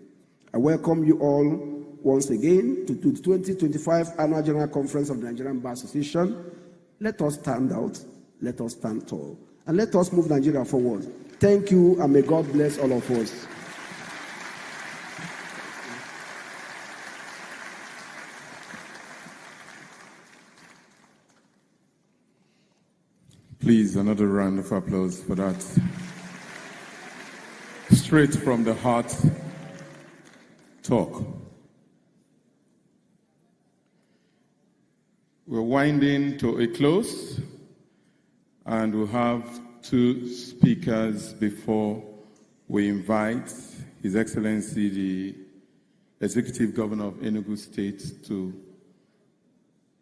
I welcome you all once again to the 2025 Annual General Conference of the Nigerian Bar Association. Let us stand out, let us stand tall, and let us move Nigeria forward. Thank you, and may God bless all of us. Please, another round of applause for that. Straight from the heart talk. We're winding to a close, and we'll have two speakers before we invite His Excellency, the Executive Governor of Enugu State, to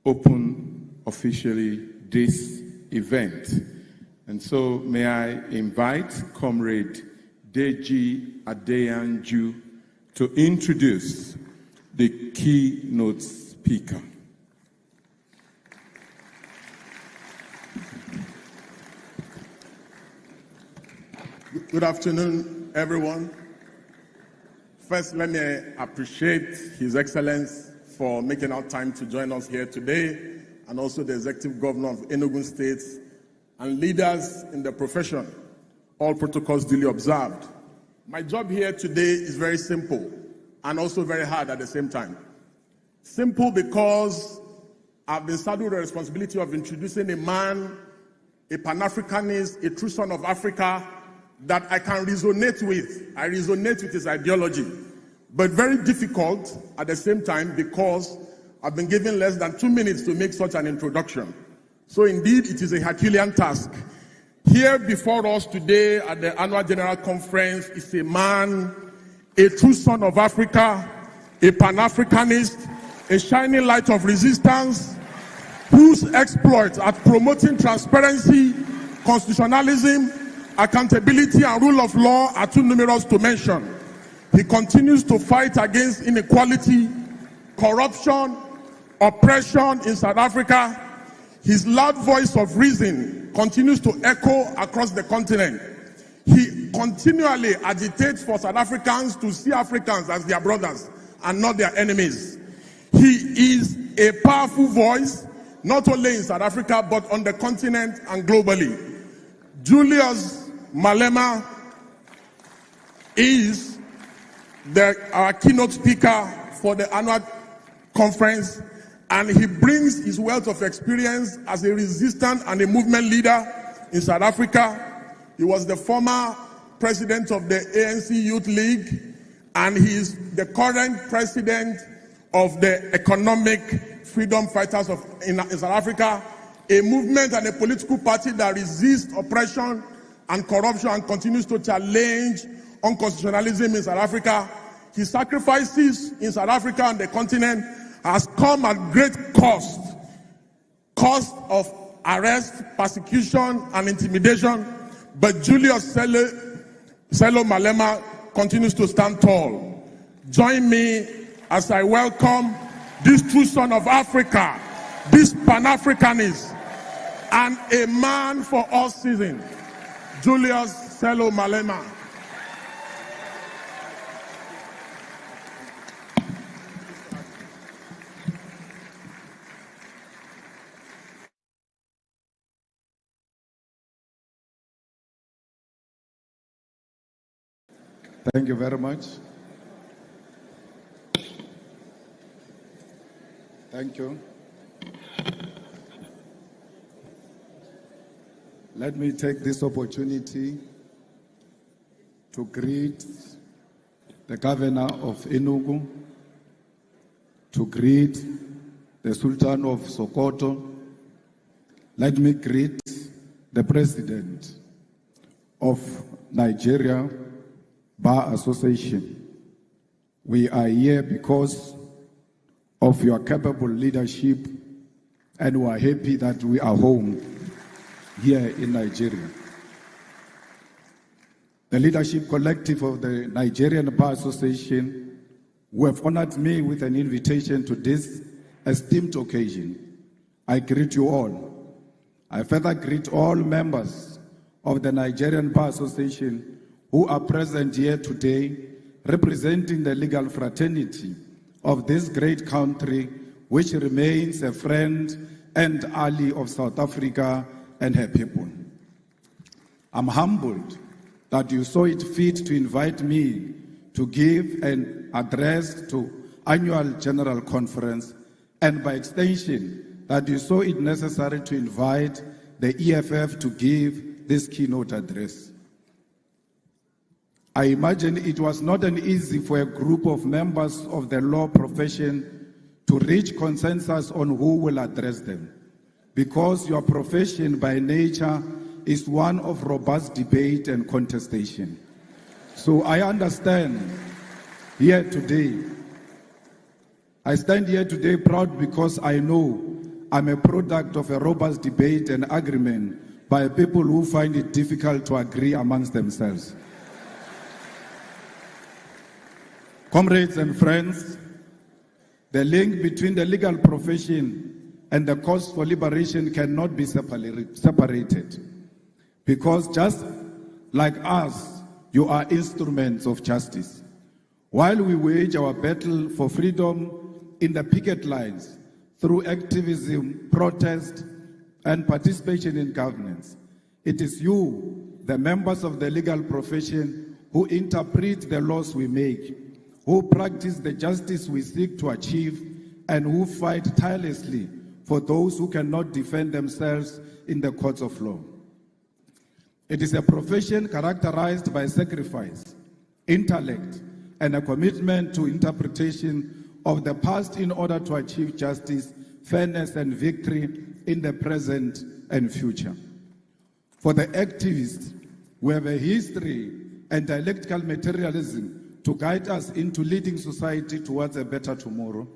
open officially this event. And so may I invite Comrade Deji Adeyanju to introduce the keynote speaker. Good afternoon, everyone. First, let me appreciate His Excellence for making out time to join us here today, and also the Executive Governor of Enugu State and leaders in the profession, all protocols duly observed. My job here today is very simple and also very hard at the same time. Simple because I've been saddled with the responsibility of introducing a man, a Pan-Africanist, a true son of Africa that I can resonate with. I resonate with his ideology, but very difficult at the same time because I've been given less than 2 minutes to make such an introduction. So indeed, it is a Herculean task. Here before us today at the Annual General Conference is a man, a true son of Africa, a Pan-Africanist, a shining light of resistance, whose exploits at promoting transparency, constitutionalism, accountability, and rule of law are too numerous to mention. He continues to fight against inequality, corruption, oppression in South Africa. His loud voice of reason continues to echo across the continent. He continually agitates for South Africans to see Africans as their brothers and not their enemies. He is a powerful voice, not only in South Africa, but on the continent and globally. Julius Malema is our keynote speaker for the annual conference, and he brings his wealth of experience as a resistance and a movement leader in South Africa. He was the former president of the ANC Youth League, and he is the current president of the Economic Freedom Fighters in South Africa, a movement and a political party that resists oppression and corruption and continues to challenge unconstitutionalism in South Africa. His sacrifices in South Africa and the continent has come at great cost of arrest, persecution, and intimidation. But Julius Sello Malema continues to stand tall. Join me as I welcome this true son of Africa, this Pan-Africanist, and a man for all seasons, Julius Sello Malema. Thank you very much. Thank you. Let me take this opportunity to greet the governor of Enugu, to greet the Sultan of Sokoto. Let me greet the president of Nigeria Bar Association. We are here because of your capable leadership, and we are happy that we are home here in Nigeria. The leadership collective of the Nigerian Bar Association, who have honored me with an invitation to this esteemed occasion, I greet you all. I further greet all members of the Nigerian Bar Association who are present here today, representing the legal fraternity of this great country, which remains a friend and ally of South Africa and her people. I'm humbled that you saw it fit to invite me to give an address to annual general conference, and by extension, that you saw it necessary to invite the EFF to give this keynote address. I imagine it was not an easy for a group of members of the law profession to reach consensus on who will address them, because your profession by nature is one of robust debate and contestation. So I understand here today. I stand here today proud because I know I'm a product of a robust debate and agreement by people who find it difficult to agree amongst themselves. Comrades and friends, the link between the legal profession and the cause for liberation cannot be separated. Because just like us, you are instruments of justice. While we wage our battle for freedom in the picket lines, through activism, protest, and participation in governance, it is you, the members of the legal profession, who interpret the laws we make, who practice the justice we seek to achieve, and who fight tirelessly for those who cannot defend themselves in the courts of law. It is a profession characterized by sacrifice, intellect, and a commitment to interpretation of the past in order to achieve justice, fairness, and victory in the present and future. For the activists, we have a history and dialectical materialism to guide us into leading society towards a better tomorrow.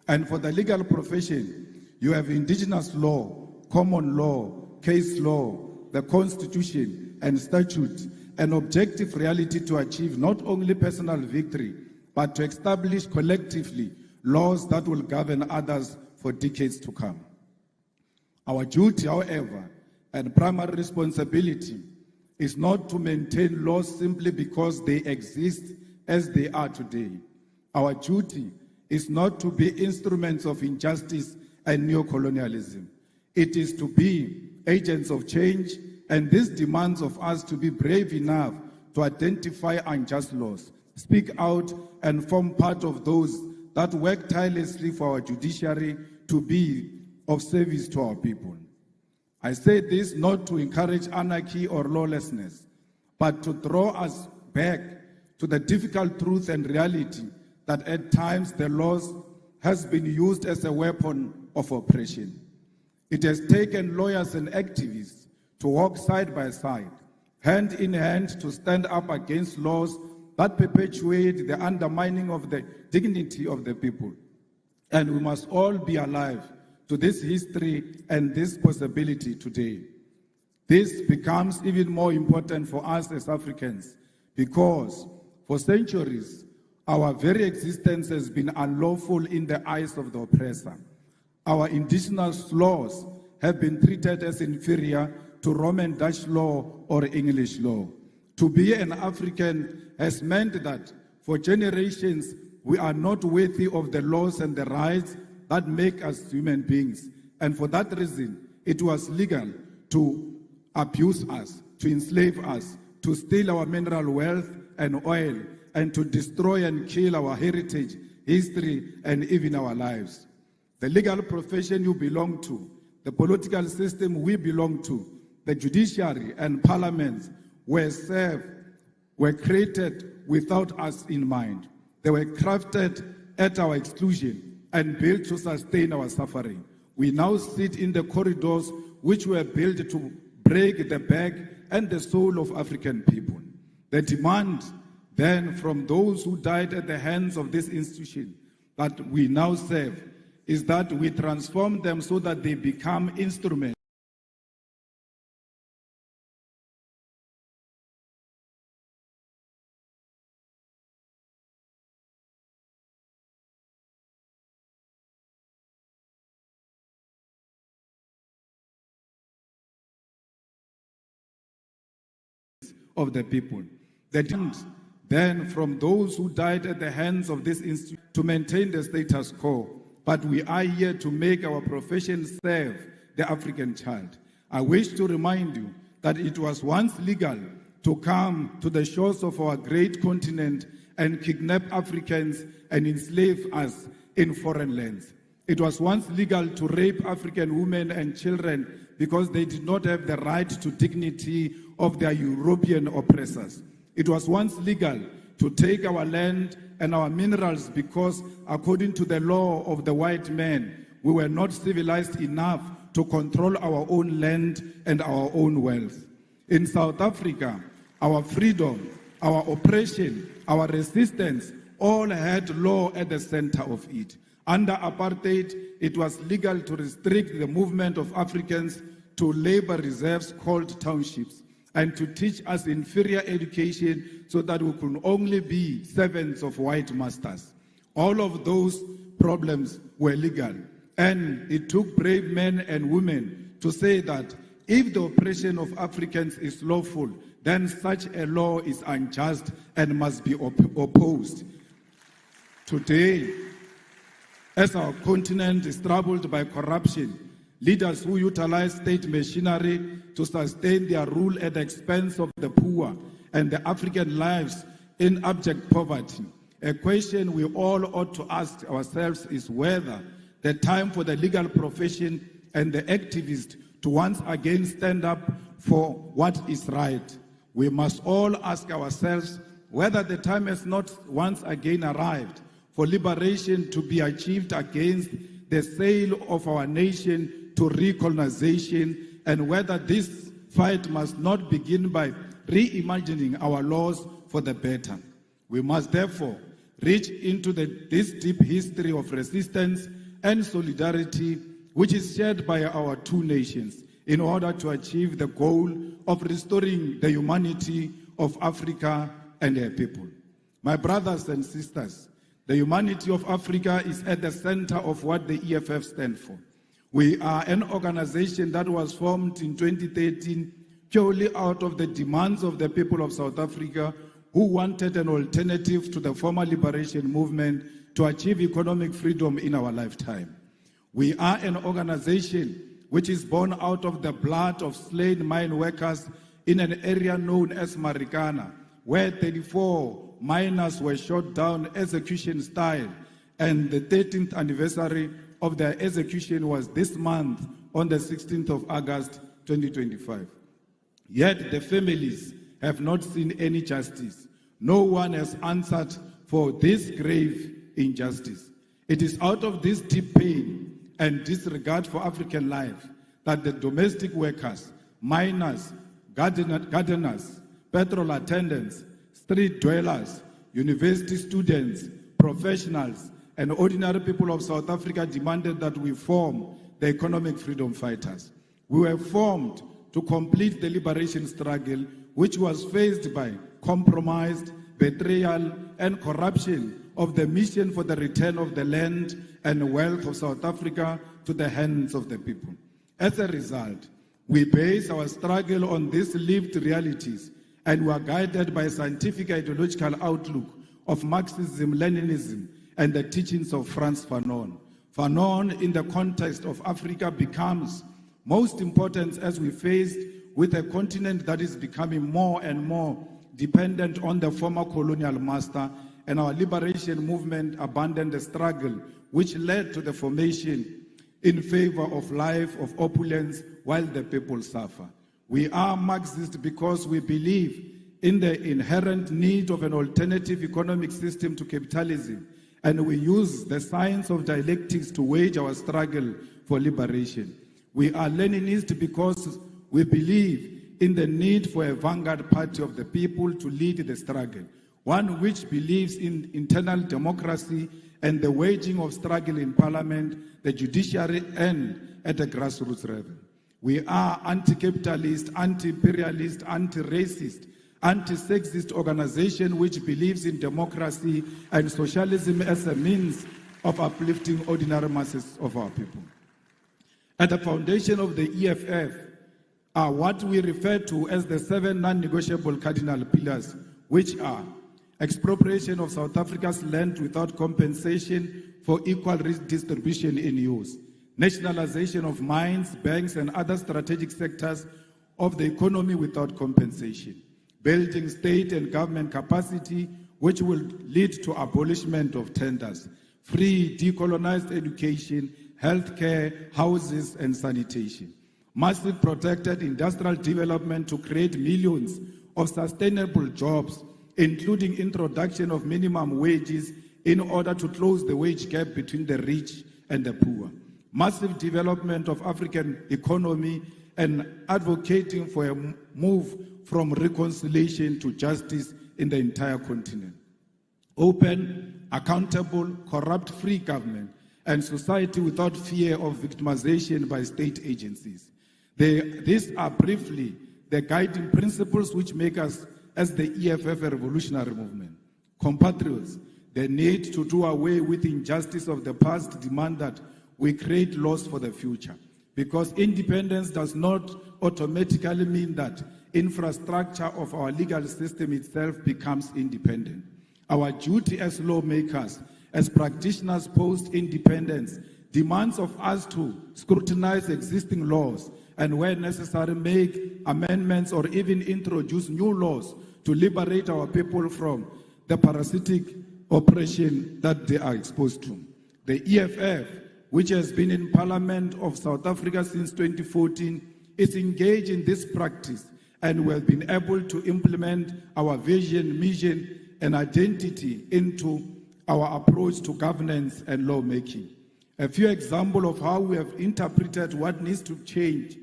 And for the legal profession, you have indigenous law, common law, case law, the Constitution and statutes, an objective reality to achieve not only personal victory, but to establish collectively laws that will govern others for decades to come. Our duty, however, and primary responsibility is not to maintain laws simply because they exist as they are today. Our duty is not to be instruments of injustice and neocolonialism. It is to be agents of change, and this demands of us to be brave enough to identify unjust laws, speak out, and form part of those that work tirelessly for our judiciary to be of service to our people. I say this not to encourage anarchy or lawlessness, but to draw us back to the difficult truth and reality that at times the laws has been used as a weapon of oppression. It has taken lawyers and activists to walk side by side, hand in hand, to stand up against laws that perpetuate the undermining of the dignity of the people. And we must all be alive to this history and this possibility today. This becomes even more important for us as Africans because for centuries, our very existence has been unlawful in the eyes of the oppressor. Our indigenous laws have been treated as inferior to Roman Dutch law or English law. To be an African has meant that for generations we are not worthy of the laws and the rights that make us human beings. And for that reason, it was legal to abuse us, to enslave us, to steal our mineral wealth and oil, and to destroy and kill our heritage, history, and even our lives. The legal profession you belong to, the political system we belong to, the judiciary and parliaments were created without us in mind. They were crafted at our exclusion and built to sustain our suffering. We now sit in the corridors which were built to break the back and the soul of African people. The demand then from those who died at the hands of this institution that we now serve is that we transform them so that they become instruments of the people. The demand then from those who died at the hands of this institute to maintain the status quo, but we are here to make our profession serve the African child. I wish to remind you that it was once legal to come to the shores of our great continent and kidnap Africans and enslave us in foreign lands. It was once legal to rape African women and children because they did not have the right to dignity of their European oppressors. It was once legal to take our land and our minerals because, according to the law of the white man, we were not civilized enough to control our own land and our own wealth. In South Africa, our freedom, our oppression, our resistance all had law at the center of it. Under apartheid, it was legal to restrict the movement of Africans to labor reserves called townships and to teach us inferior education so that we could only be servants of white masters. All of those problems were legal, and it took brave men and women to say that if the oppression of Africans is lawful, then such a law is unjust and must be opposed. Today, as our continent is troubled by corruption, leaders who utilize state machinery to sustain their rule at the expense of the poor and the African lives in abject poverty, a question we all ought to ask ourselves is whether the time for the legal profession and the activists to once again stand up for what is right. We must all ask ourselves whether the time has not once again arrived for liberation to be achieved against the sale of our nation to recolonization, and whether this fight must not begin by reimagining our laws for the better. We must therefore reach into this deep history of resistance and solidarity which is shared by our two nations in order to achieve the goal of restoring the humanity of Africa and her people. My brothers and sisters, the humanity of Africa is at the center of what the EFF stands for. We are an organization that was formed in 2013 purely out of the demands of the people of South Africa who wanted an alternative to the former liberation movement to achieve economic freedom in our lifetime. We are an organization which is born out of the blood of slain mine workers in an area known as Marikana, where 34 miners were shot down execution style, and the 13th anniversary of their execution was this month on the 16th of August 2025. Yet the families have not seen any justice, No one has answered for this grave injustice. It is out of this deep pain and disregard for African life that the domestic workers, miners, gardeners, petrol attendants, street dwellers, university students, professionals, and ordinary people of South Africa demanded that we form the economic freedom fighters. We were formed to complete the liberation struggle, which was faced by compromise, betrayal, and corruption of the mission for the return of the land and wealth of South Africa to the hands of the people. As a result, we base our struggle on these lived realities, and we are guided by a scientific ideological outlook of Marxism, Leninism, and the teachings of Frantz Fanon. Fanon, in the context of Africa, becomes most important as we faced with a continent that is becoming more and more dependent on the former colonial master, and our liberation movement abandoned the struggle which led to the formation in favor of life of opulence while the people suffer. We are Marxist because we believe in the inherent need of an alternative economic system to capitalism, and we use the science of dialectics to wage our struggle for liberation. We are Leninist because we believe in the need for a vanguard party of the people to lead the struggle, one which believes in internal democracy and the waging of struggle in parliament, the judiciary, and at the grassroots level. We are anti-capitalist, anti-imperialist, anti-racist, anti-sexist organization which believes in democracy and socialism as a means of uplifting ordinary masses of our people. At the foundation of the EFF are what we refer to as the 7 non-negotiable cardinal pillars, which are expropriation of South Africa's land without compensation for equal redistribution in use, nationalization of mines, banks, and other strategic sectors of the economy without compensation, building state and government capacity, which will lead to abolishment of tenders, free decolonized education, healthcare, houses, and sanitation, massive protected industrial development to create millions of sustainable jobs, including introduction of minimum wages in order to close the wage gap between the rich and the poor, massive development of African economy, and advocating for a move from reconciliation to justice in the entire continent. Open, accountable, corrupt-free government, and society without fear of victimization by state agencies. These are briefly the guiding principles which make us, as the EFF, a revolutionary movement. Compatriots, the need to do away with injustice of the past demand that we create laws for the future, because independence does not automatically mean that infrastructure of our legal system itself becomes independent. Our duty as lawmakers, as practitioners post-independence, demands of us to scrutinize existing laws and where necessary make amendments or even introduce new laws to liberate our people from the parasitic oppression that they are exposed to. The EFF, which has been in Parliament of South Africa since 2014, is engaged in this practice, and we have been able to implement our vision, mission, and identity into our approach to governance and lawmaking. A few examples of how we have interpreted what needs to change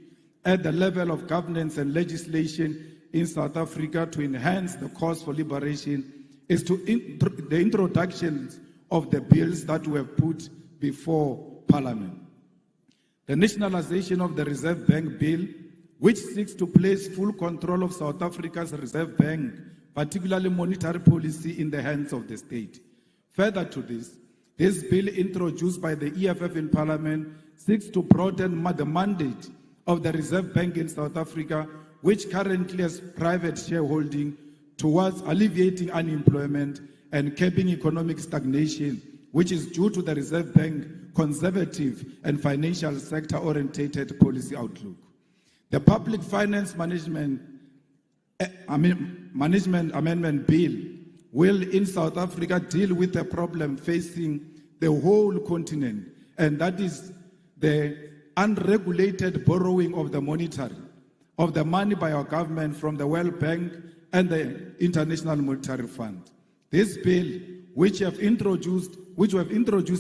at the level of governance and legislation in South Africa to enhance the cause for liberation is the introduction of the bills that we have put before Parliament. The nationalization of the Reserve Bank Bill, which seeks to place full control of South Africa's Reserve Bank, particularly monetary policy, in the hands of the state. Further to this bill introduced by the EFF in Parliament seeks to broaden the mandate of the Reserve Bank in South Africa, which currently has private shareholding, towards alleviating unemployment and curbing economic stagnation, which is due to the Reserve Bank conservative and financial sector-orientated policy outlook. The Public Finance Management Amendment Bill will in South Africa deal with a problem facing the whole continent, and that is the unregulated borrowing of the money by our government from the World Bank and the International Monetary Fund. This bill, which we have introduced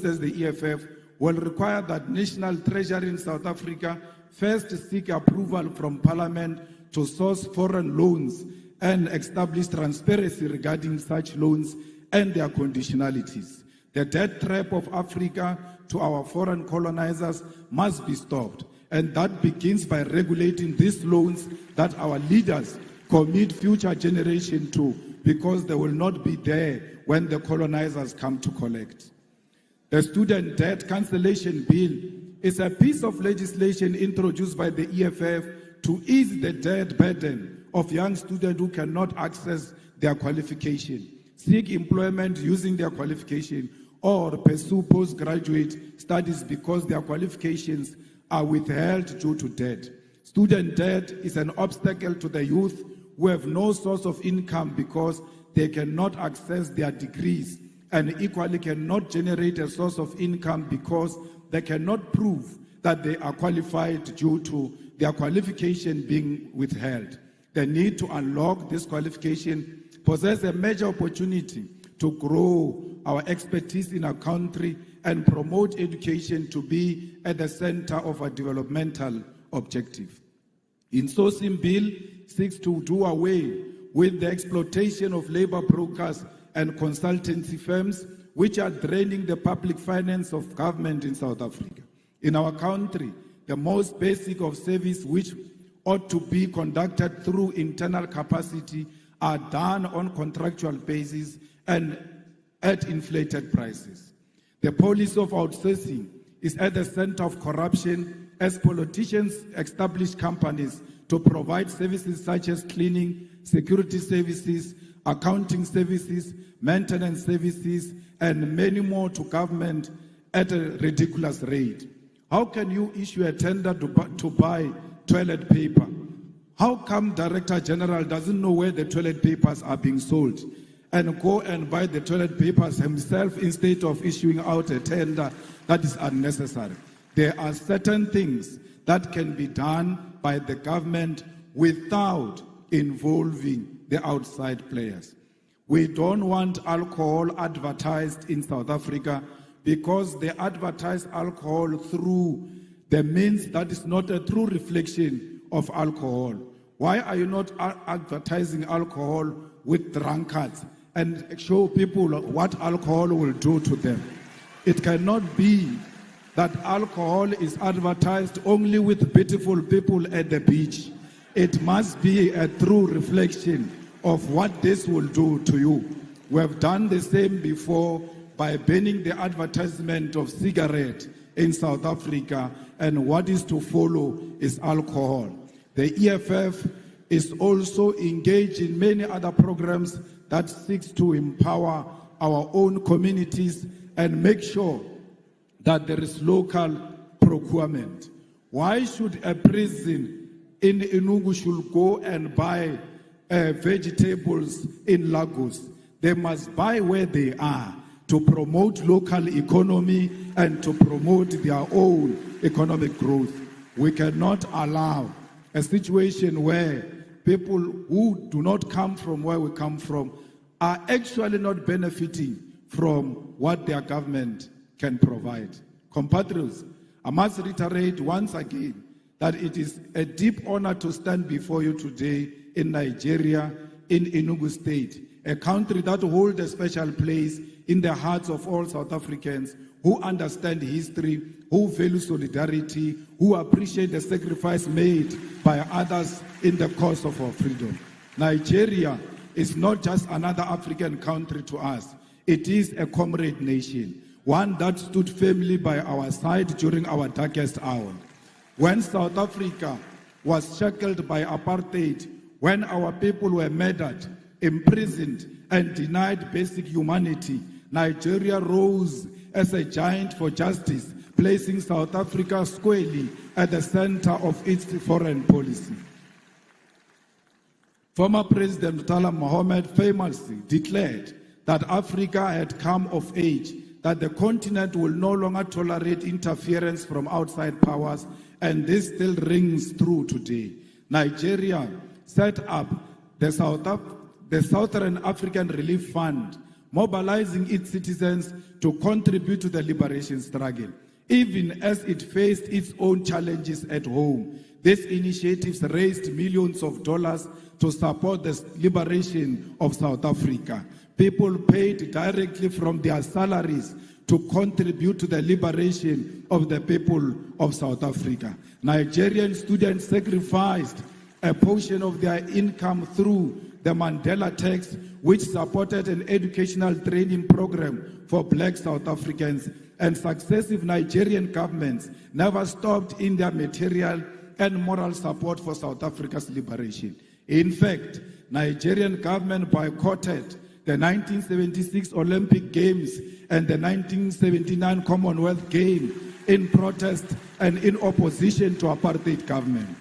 as the EFF, will require that National Treasury in South Africa first seek approval from Parliament to source foreign loans and establish transparency regarding such loans and their conditionalities. The debt trap of Africa to our foreign colonizers must be stopped, and that begins by regulating these loans that our leaders commit future generations to, because they will not be there when the colonizers come to collect. The Student Debt Cancellation Bill is a piece of legislation introduced by the EFF to ease the debt burden of young students who cannot access their qualification, seek employment using their qualification, or pursue postgraduate studies because their qualifications are withheld due to debt. Student debt is an obstacle to the youth who have no source of income because they cannot access their degrees, and equally cannot generate a source of income because they cannot prove that they are qualified due to their qualification being withheld. The need to unlock this qualification possesses a major opportunity to grow our expertise in our country and promote education to be at the center of our developmental objective. Insourcing Bill seeks to do away with the exploitation of labor brokers and consultancy firms which are draining the public finance of government in South Africa. In our country, the most basic of service which ought to be conducted through internal capacity are done on contractual basis and at inflated prices. The policy of outsourcing is at the center of corruption as politicians establish companies to provide services such as cleaning, security services, accounting services, maintenance services, and many more to government at a ridiculous rate. How can you issue a tender to buy toilet paper? How come Director General doesn't know where the toilet papers are being sold and go and buy the toilet papers himself instead of issuing out a tender that is unnecessary? There are certain things that can be done by the government without involving the outside players. We don't want alcohol advertised in South Africa because they advertise alcohol through the means that is not a true reflection of alcohol. Why are you not advertising alcohol with drunkards and show people what alcohol will do to them? It cannot be that alcohol is advertised only with beautiful people at the beach. It must be a true reflection of what this will do to you. We have done the same before by banning the advertisement of cigarette in South Africa, and what is to follow is alcohol. The EFF is also engaged in many other programs that seeks to empower our own communities and make sure that there is local procurement. Why should a prison in Enugu should go and buy vegetables in Lagos? They must buy where they are to promote local economy and to promote their own economic growth. We cannot allow a situation where people who do not come from where we come from are actually not benefiting from what their government can provide. Compatriots, I must reiterate once again that it is a deep honor to stand before you today in Nigeria, in Enugu State, a country that holds a special place in the hearts of all South Africans who understand history, who value solidarity, who appreciate the sacrifice made by others in the cause of our freedom. Nigeria is not just another African country to us. It is a comrade nation, one that stood firmly by our side during our darkest hour. When South Africa was shackled by apartheid, when our people were murdered, imprisoned, and denied basic humanity, Nigeria rose as a giant for justice, placing South Africa squarely at the center of its foreign policy. Former President Murtala Mohammed famously declared that Africa had come of age, that the continent will no longer tolerate interference from outside powers, and this still rings true today. Nigeria set up the South the Southern African Relief Fund, mobilizing its citizens to contribute to the liberation struggle. Even as it faced its own challenges at home, these initiatives raised millions of dollars to support the liberation of South Africa. People paid directly from their salaries to contribute to the liberation of the people of South Africa. Nigerian students sacrificed a portion of their income through the Mandela Tax, which supported an educational training program for black South Africans, and successive Nigerian governments never stopped in their material and moral support for South Africa's liberation. In fact, Nigerian government boycotted the 1976 Olympic Games and the 1979 Commonwealth Games in protest and in opposition to apartheid government.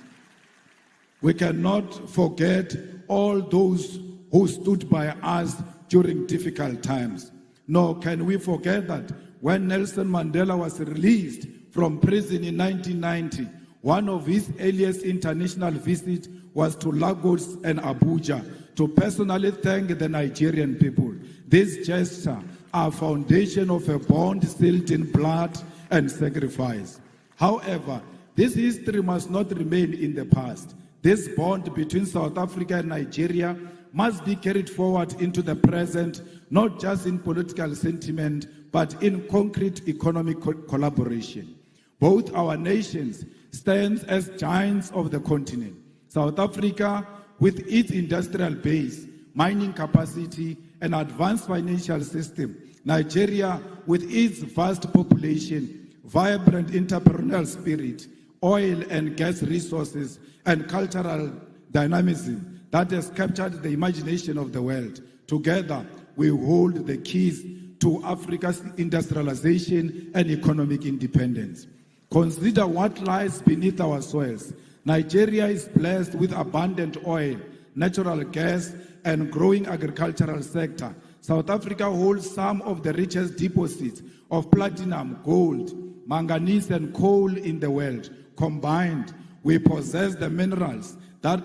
We cannot forget all those who stood by us during difficult times. Nor can we forget that when Nelson Mandela was released from prison in 1990, one of his earliest international visits was to Lagos and Abuja to personally thank the Nigerian people. This gesture are foundation of a bond sealed in blood and sacrifice. However, this history must not remain in the past. This bond between South Africa and Nigeria must be carried forward into the present, not just in political sentiment, but in concrete economic collaboration. Both our nations stand as giants of the continent. South Africa, with its industrial base, mining capacity, and advanced financial system. Nigeria, with its vast population, vibrant entrepreneurial spirit, oil and gas resources, and cultural dynamism that has captured the imagination of the world. Together, we hold the keys to Africa's industrialization and economic independence. Consider what lies beneath our soils. Nigeria is blessed with abundant oil, natural gas, and growing agricultural sector. South Africa holds some of the richest deposits of platinum, gold, manganese, and coal in the world. Combined, we possess the minerals that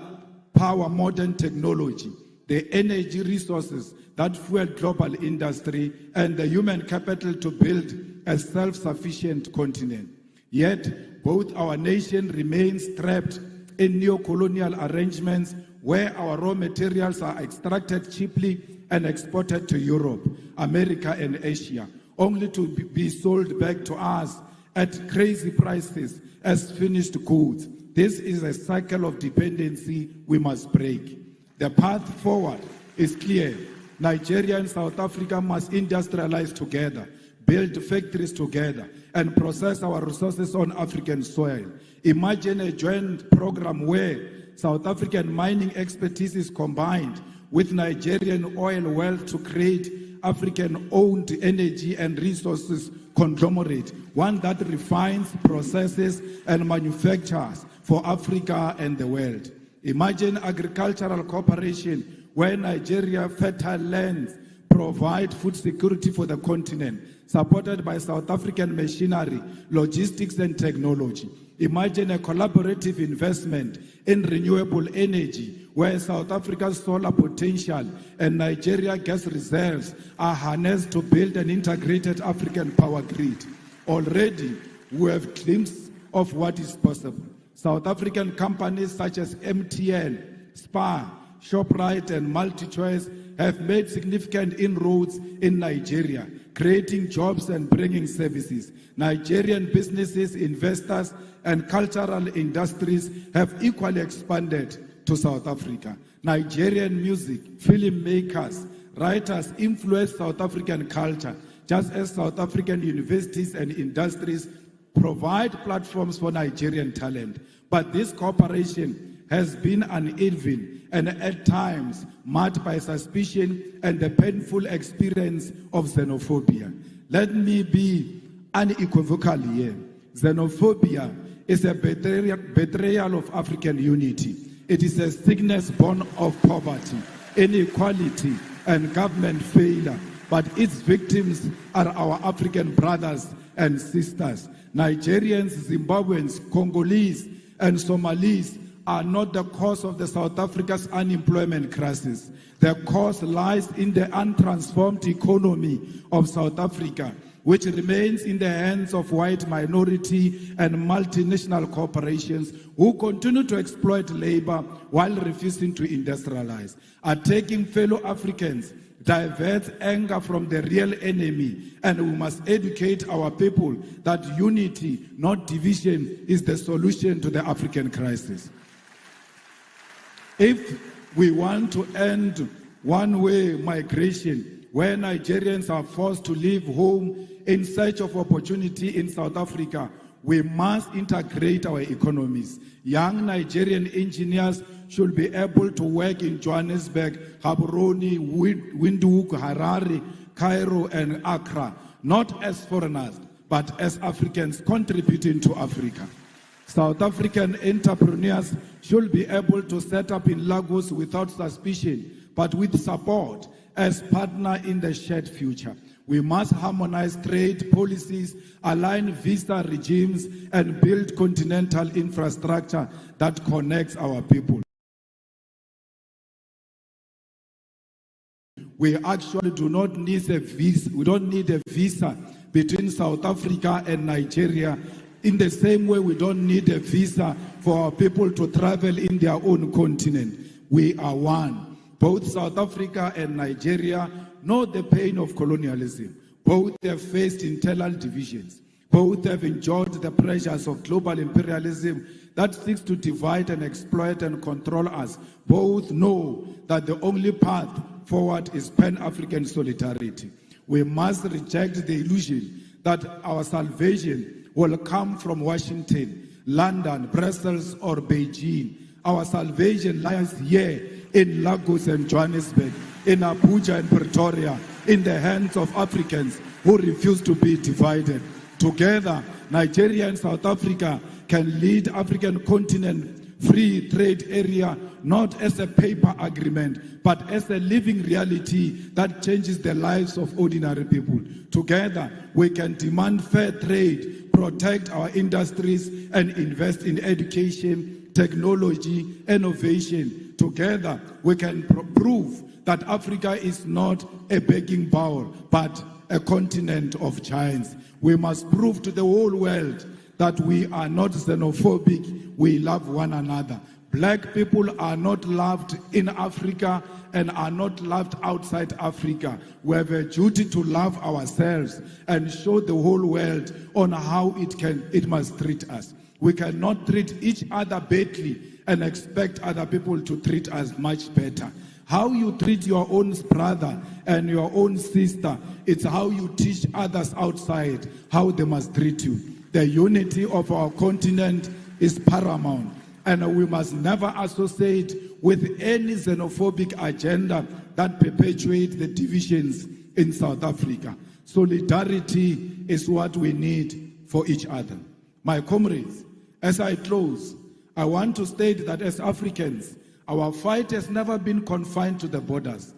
power modern technology, the energy resources that fuel global industry, and the human capital to build a self-sufficient continent. Yet, both our nation remains trapped in neo-colonial arrangements where our raw materials are extracted cheaply and exported to Europe, America, and Asia, only to be sold back to us at crazy prices as finished goods. This is a cycle of dependency we must break. The path forward is clear. Nigeria and South Africa must industrialize together, build factories together, and process our resources on African soil. Imagine a joint program where South African mining expertise is combined with Nigerian oil wealth to create African-owned energy and resources conglomerate, one that refines, processes, and manufactures for Africa and the world. Imagine agricultural cooperation where Nigeria fertile lands provide food security for the continent, supported by South African machinery, logistics, and technology. Imagine a collaborative investment in renewable energy, where South Africa's solar potential and Nigeria gas reserves are harnessed to build an integrated African power grid. Already, we have glimpses of what is possible. South African companies such as MTN, SPAR, ShopRite, and MultiChoice have made significant inroads in Nigeria, creating jobs and bringing services. Nigerian businesses, investors, and cultural industries have equally expanded to South Africa. Nigerian music, filmmakers, writers influence South African culture, just as South African universities and industries provide platforms for Nigerian talent. But this cooperation has been uneven and at times marked by suspicion and the painful experience of xenophobia. Let me be unequivocal here. Xenophobia is a betrayal of African unity. It is a sickness born of poverty, inequality, and government failure. But its victims are our African brothers and sisters. Nigerians, Zimbabweans, Congolese, and Somalis are not the cause of the South Africa's unemployment crisis. The cause lies in the untransformed economy of South Africa, which remains in the hands of white minority and multinational corporations who continue to exploit labor while refusing to industrialize. Attacking fellow Africans diverts anger from the real enemy, and we must educate our people that unity, not division, is the solution to the African crisis. If we want to end one-way migration, where Nigerians are forced to leave home in search of opportunity in South Africa, we must integrate our economies. Young Nigerian engineers should be able to work in Johannesburg, Gaborone, Windhoek, Harare, Cairo, and Accra, not as foreigners, but as Africans contributing to Africa. South African entrepreneurs should be able to set up in Lagos without suspicion, but with support as partner in the shared future. We must harmonize trade policies, align visa regimes, and build continental infrastructure that connects our people. We actually do not need a visa. We don't need a visa between South Africa and Nigeria. In the same way, we don't need a visa for our people to travel in their own continent. We are one. Both South Africa and Nigeria know the pain of colonialism. Both have faced internal divisions. Both have enjoyed the pressures of global imperialism that seeks to divide and exploit and control us. Both know that the only path forward is Pan-African solidarity. We must reject the illusion that our salvation will come from Washington, London, Brussels, or Beijing. Our salvation lies here in Lagos and Johannesburg, in Abuja and Pretoria, in the hands of Africans who refuse to be divided. Together, Nigeria and South Africa can lead African continent free trade area not as a paper agreement, but as a living reality that changes the lives of ordinary people. Together, we can demand fair trade, protect our industries, and invest in education, technology, innovation. Together, we can prove that Africa is not a begging bowl, but a continent of giants. We must prove to the whole world that we are not xenophobic, we love one another. Black people are not loved in Africa and are not loved outside Africa. We have a duty to love ourselves and show the whole world on how it must treat us. We cannot treat each other badly and expect other people to treat us much better. How you treat your own brother and your own sister, it's how you teach others outside how they must treat you. The unity of our continent is paramount, and we must never associate with any xenophobic agenda that perpetuates the divisions in South Africa. Solidarity is what we need for each other. My comrades, as I close, I want to state that as Africans, our fight has never been confined to the borders.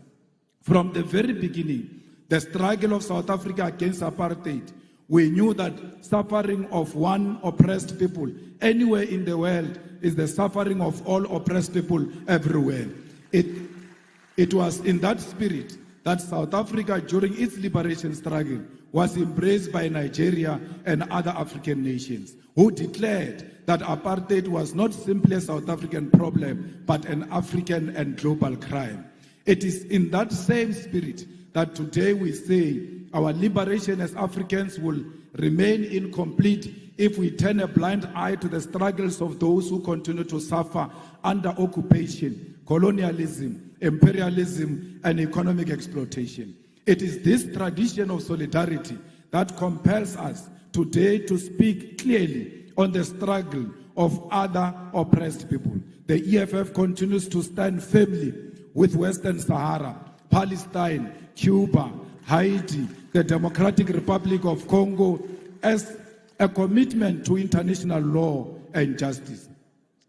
From the very beginning, the struggle of South Africa against apartheid, we knew that suffering of one oppressed people anywhere in the world is the suffering of all oppressed people everywhere. It was in that spirit that South Africa, during its liberation struggle, was embraced by Nigeria and other African nations, who declared that apartheid was not simply a South African problem, but an African and global crime. It is in that same spirit that today we say our liberation as Africans will remain incomplete if we turn a blind eye to the struggles of those who continue to suffer under occupation, colonialism, imperialism, and economic exploitation. It is this tradition of solidarity that compels us today to speak clearly on the struggle of other oppressed people. The EFF continues to stand firmly with Western Sahara, Palestine, Cuba, Haiti, the Democratic Republic of Congo as a commitment to international law and justice.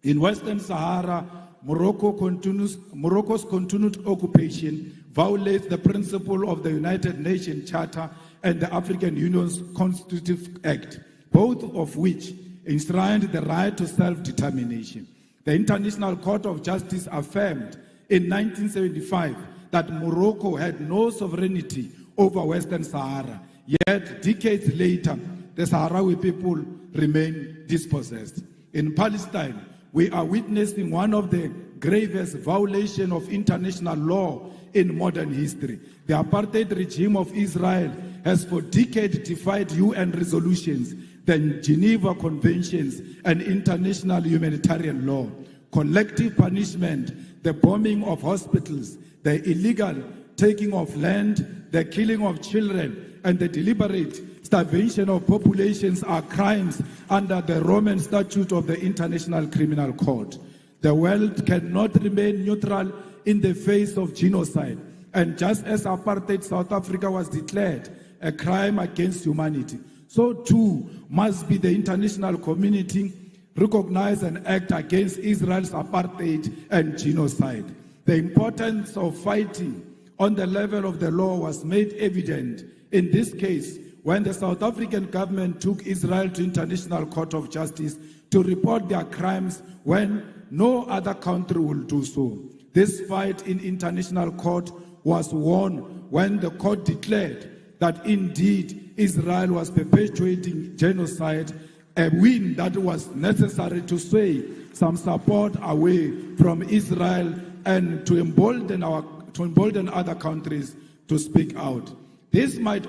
In Western Sahara, Morocco's continued occupation violates the principle of the United Nations Charter and the African Union's Constitutive Act, both of which enshrined the right to self-determination. The International Court of Justice affirmed in 1975 that Morocco had no sovereignty over Western Sahara. Yet, decades later, the Sahrawi people remain dispossessed. In Palestine, we are witnessing one of the gravest violations of international law in modern history. The apartheid regime of Israel has for decades defied UN resolutions, the Geneva Conventions, and international humanitarian law. Collective punishment, the bombing of hospitals, the illegal taking of land, the killing of children, and the deliberate starvation of populations are crimes under the Roman Statute of the International Criminal Court. The world cannot remain neutral in the face of genocide. And just as apartheid South Africa was declared a crime against humanity, so too must be the international community recognize and act against Israel's apartheid and genocide. The importance of fighting on the level of the law was made evident in this case when the South African government took Israel to International Court of Justice to report their crimes when no other country will do so. This fight in international court was won when the court declared that indeed Israel was perpetuating genocide, a win that was necessary to sway some support away from Israel and to embolden other countries to speak out. This fight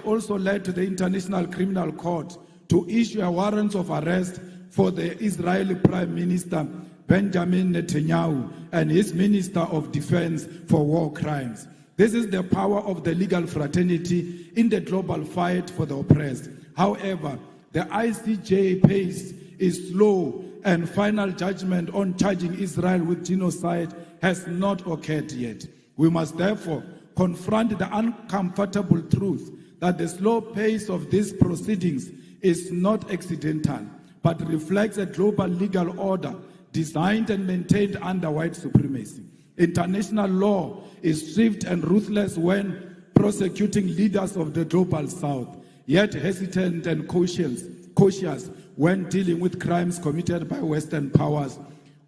also led to the International Criminal Court to issue a warrant of arrest for the Israeli Prime Minister Benjamin Netanyahu and his Minister of Defense for war crimes. This is the power of the legal fraternity in the global fight for the oppressed. However, the ICJ pace is slow and final judgment on charging Israel with genocide has not occurred yet. We must therefore confront the uncomfortable truth that the slow pace of these proceedings is not accidental, but reflects a global legal order designed and maintained under white supremacy. International law is swift and ruthless when prosecuting leaders of the global south, yet hesitant and cautious when dealing with crimes committed by Western powers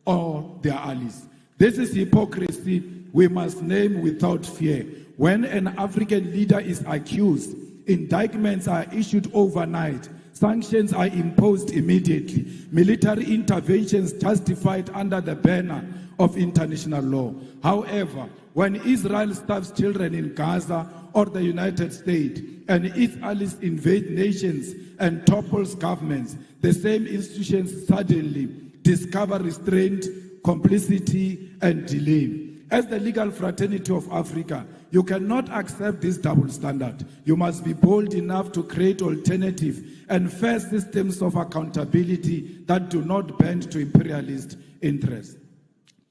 or their allies. This is hypocrisy we must name without fear. When an African leader is accused, indictments are issued overnight, sanctions are imposed immediately, military interventions justified under the banner of international law. However, when Israel stabs children in Gaza or the United States and its allies invade nations and topples governments, the same institutions suddenly discover restraint, complicity, and delay. As the legal fraternity of Africa, you cannot accept this double standard. You must be bold enough to create alternative and fair systems of accountability that do not bend to imperialist interests.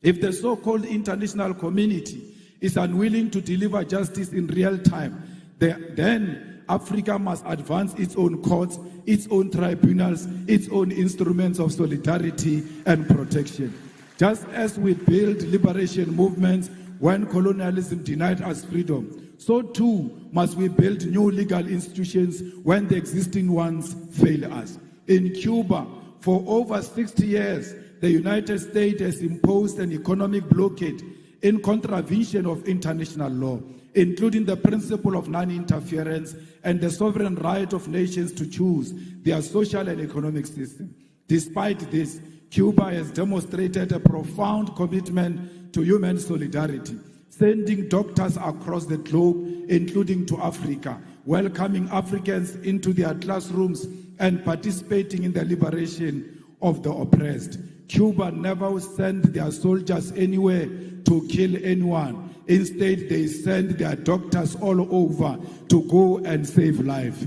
If the so-called international community is unwilling to deliver justice in real time, then Africa must advance its own courts, its own tribunals, its own instruments of solidarity and protection. Just as we build liberation movements when colonialism denied us freedom, so too must we build new legal institutions when the existing ones fail us. In Cuba, for over 60 years, the United States has imposed an economic blockade in contravention of international law, including the principle of non-interference and the sovereign right of nations to choose their social and economic system. Despite this, Cuba has demonstrated a profound commitment to human solidarity, sending doctors across the globe, including to Africa, welcoming Africans into their classrooms and participating in the liberation of the oppressed. Cuba never sent their soldiers anywhere to kill anyone. Instead, they send their doctors all over to go and save life.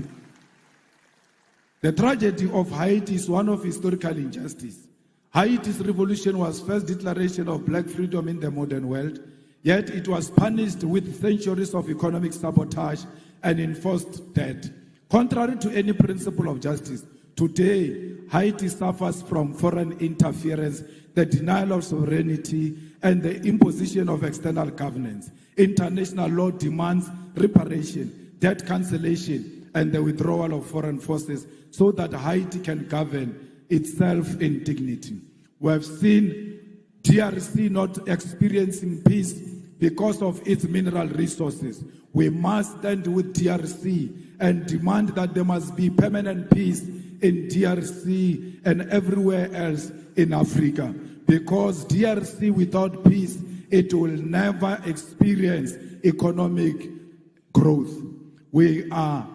The tragedy of Haiti is one of historical injustice. Haiti's revolution was first declaration of black freedom in the modern world, yet it was punished with centuries of economic sabotage and enforced debt. Contrary to any principle of justice, today Haiti suffers from foreign interference, the denial of sovereignty, and the imposition of external governance. International law demands reparation, debt cancellation, and the withdrawal of foreign forces so that Haiti can govern itself in dignity. We have seen DRC not experiencing peace because of its mineral resources. We must stand with DRC and demand that there must be permanent peace in DRC and everywhere else in Africa. Because DRC without peace, it will never experience economic growth. We are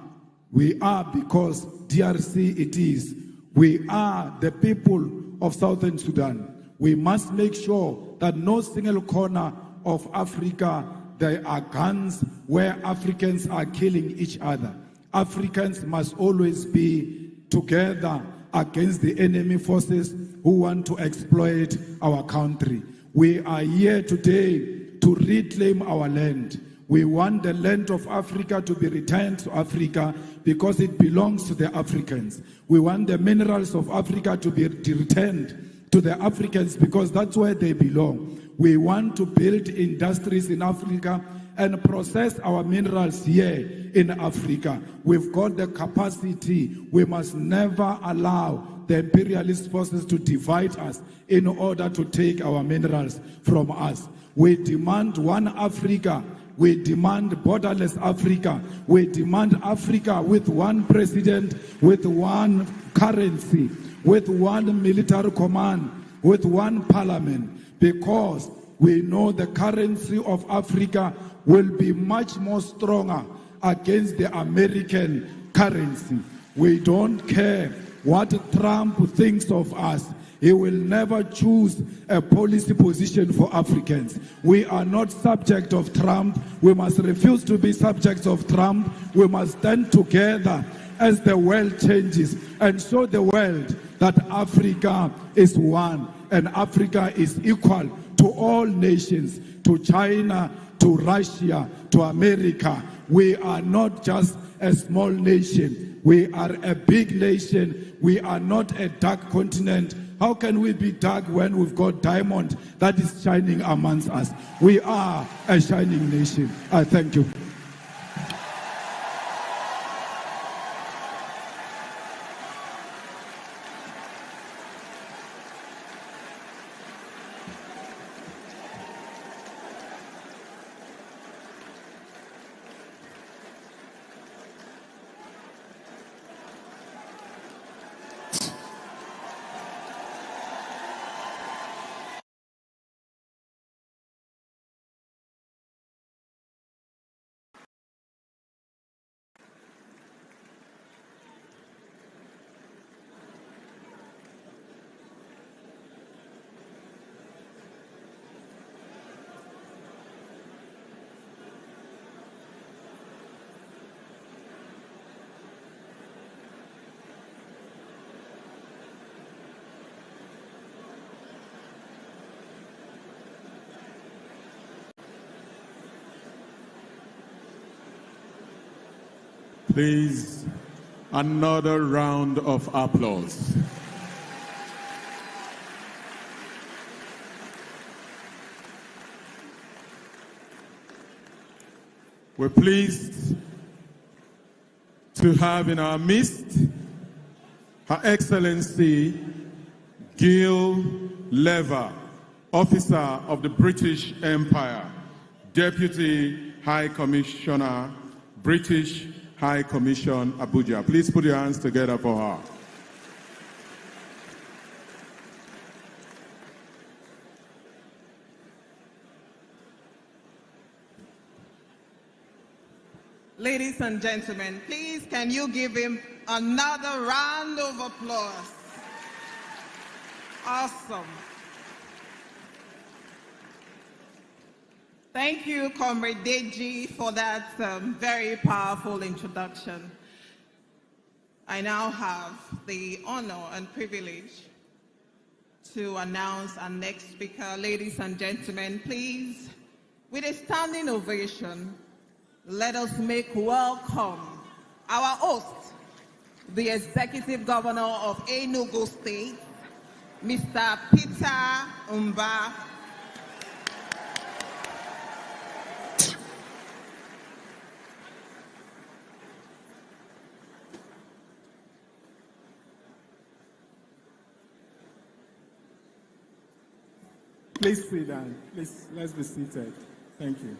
because DRC it is. We are the people of Southern Sudan. We must make sure that no single corner of Africa there are guns where Africans are killing each other. Africans must always be together against the enemy forces who want to exploit our country. We are here today to reclaim our land. We want the land of Africa to be returned to Africa because it belongs to the Africans. We want the minerals of Africa to be returned to the Africans because that's where they belong. We want to build industries in Africa and process our minerals here in Africa. We've got the capacity. We must never allow the imperialist forces to divide us in order to take our minerals from us. We demand one Africa. We demand borderless Africa. We demand Africa with one president, with one currency, with one military command, with one parliament, because we know the currency of Africa will be much more stronger against the American currency. We don't care what Trump thinks of us. He will never choose a policy position for Africans. We are not subject of Trump. We must refuse to be subjects of Trump. We must stand together as the world changes and show the world that Africa is one and Africa is equal to all nations, to China, to Russia, to America. We are not just a small nation. We are a big nation. We are not a dark continent. How can we be dark when we've got diamond that is shining amongst us? We are a shining nation. I thank you. Please, another round of applause. We're pleased to have in our midst Her Excellency Gil Lever, Officer of the British Empire, Deputy High Commissioner, British High Commission, Abuja. Please put your hands together for her. Ladies and gentlemen, please can you give him another round of applause? Awesome. Thank you, Comrade Deji, for that very powerful introduction. I now have the honor and privilege to announce our next speaker. Ladies and gentlemen, please, with a standing ovation, let us make welcome our host, the Executive Governor of Enugu State, Mr. Peter Umba. Please sit down. Please, let's be seated. Thank you.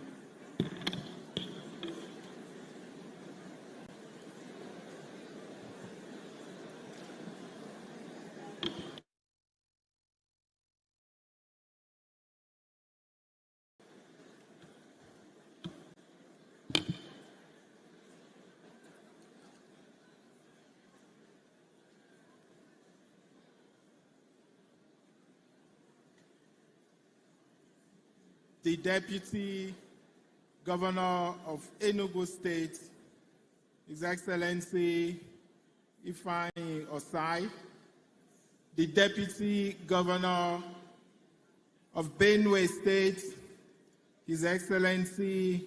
The Deputy Governor of Enugu State, His Excellency Ifeanyi Osai, the Deputy Governor of Benue State, His Excellency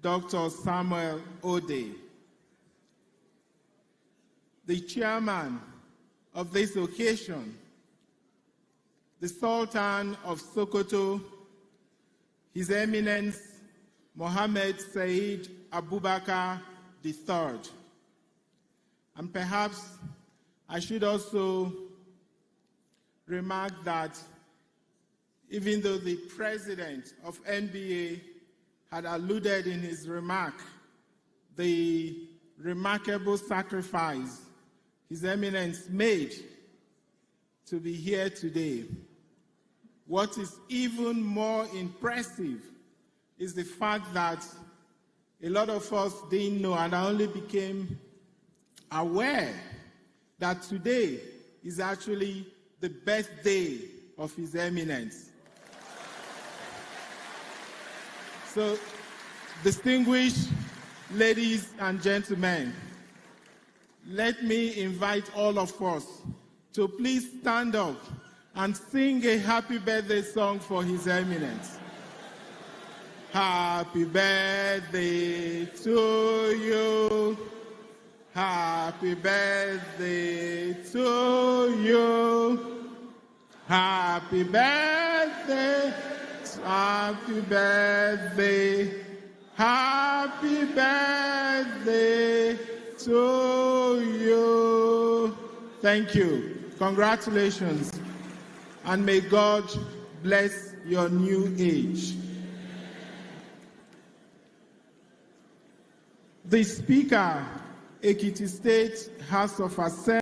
Dr. Samuel Ode, the Chairman of this occasion, the Sultan of Sokoto, His Eminence Mohammed Said Abubakar III. And perhaps I should also remark that even though the president of NBA had alluded in his remark the remarkable sacrifice His Eminence made to be here today, what is even more impressive is the fact that a lot of us didn't know, and I only became aware that today is actually the birthday of His Eminence. So, distinguished ladies and gentlemen, let me invite all of us to please stand up and sing a happy birthday song for His Eminence. Happy birthday to you. Happy birthday to you. Happy birthday. Happy birthday. Happy birthday to you. Thank you. Congratulations. And may God bless your new age. The Speaker, Ekiti State House of Assembly,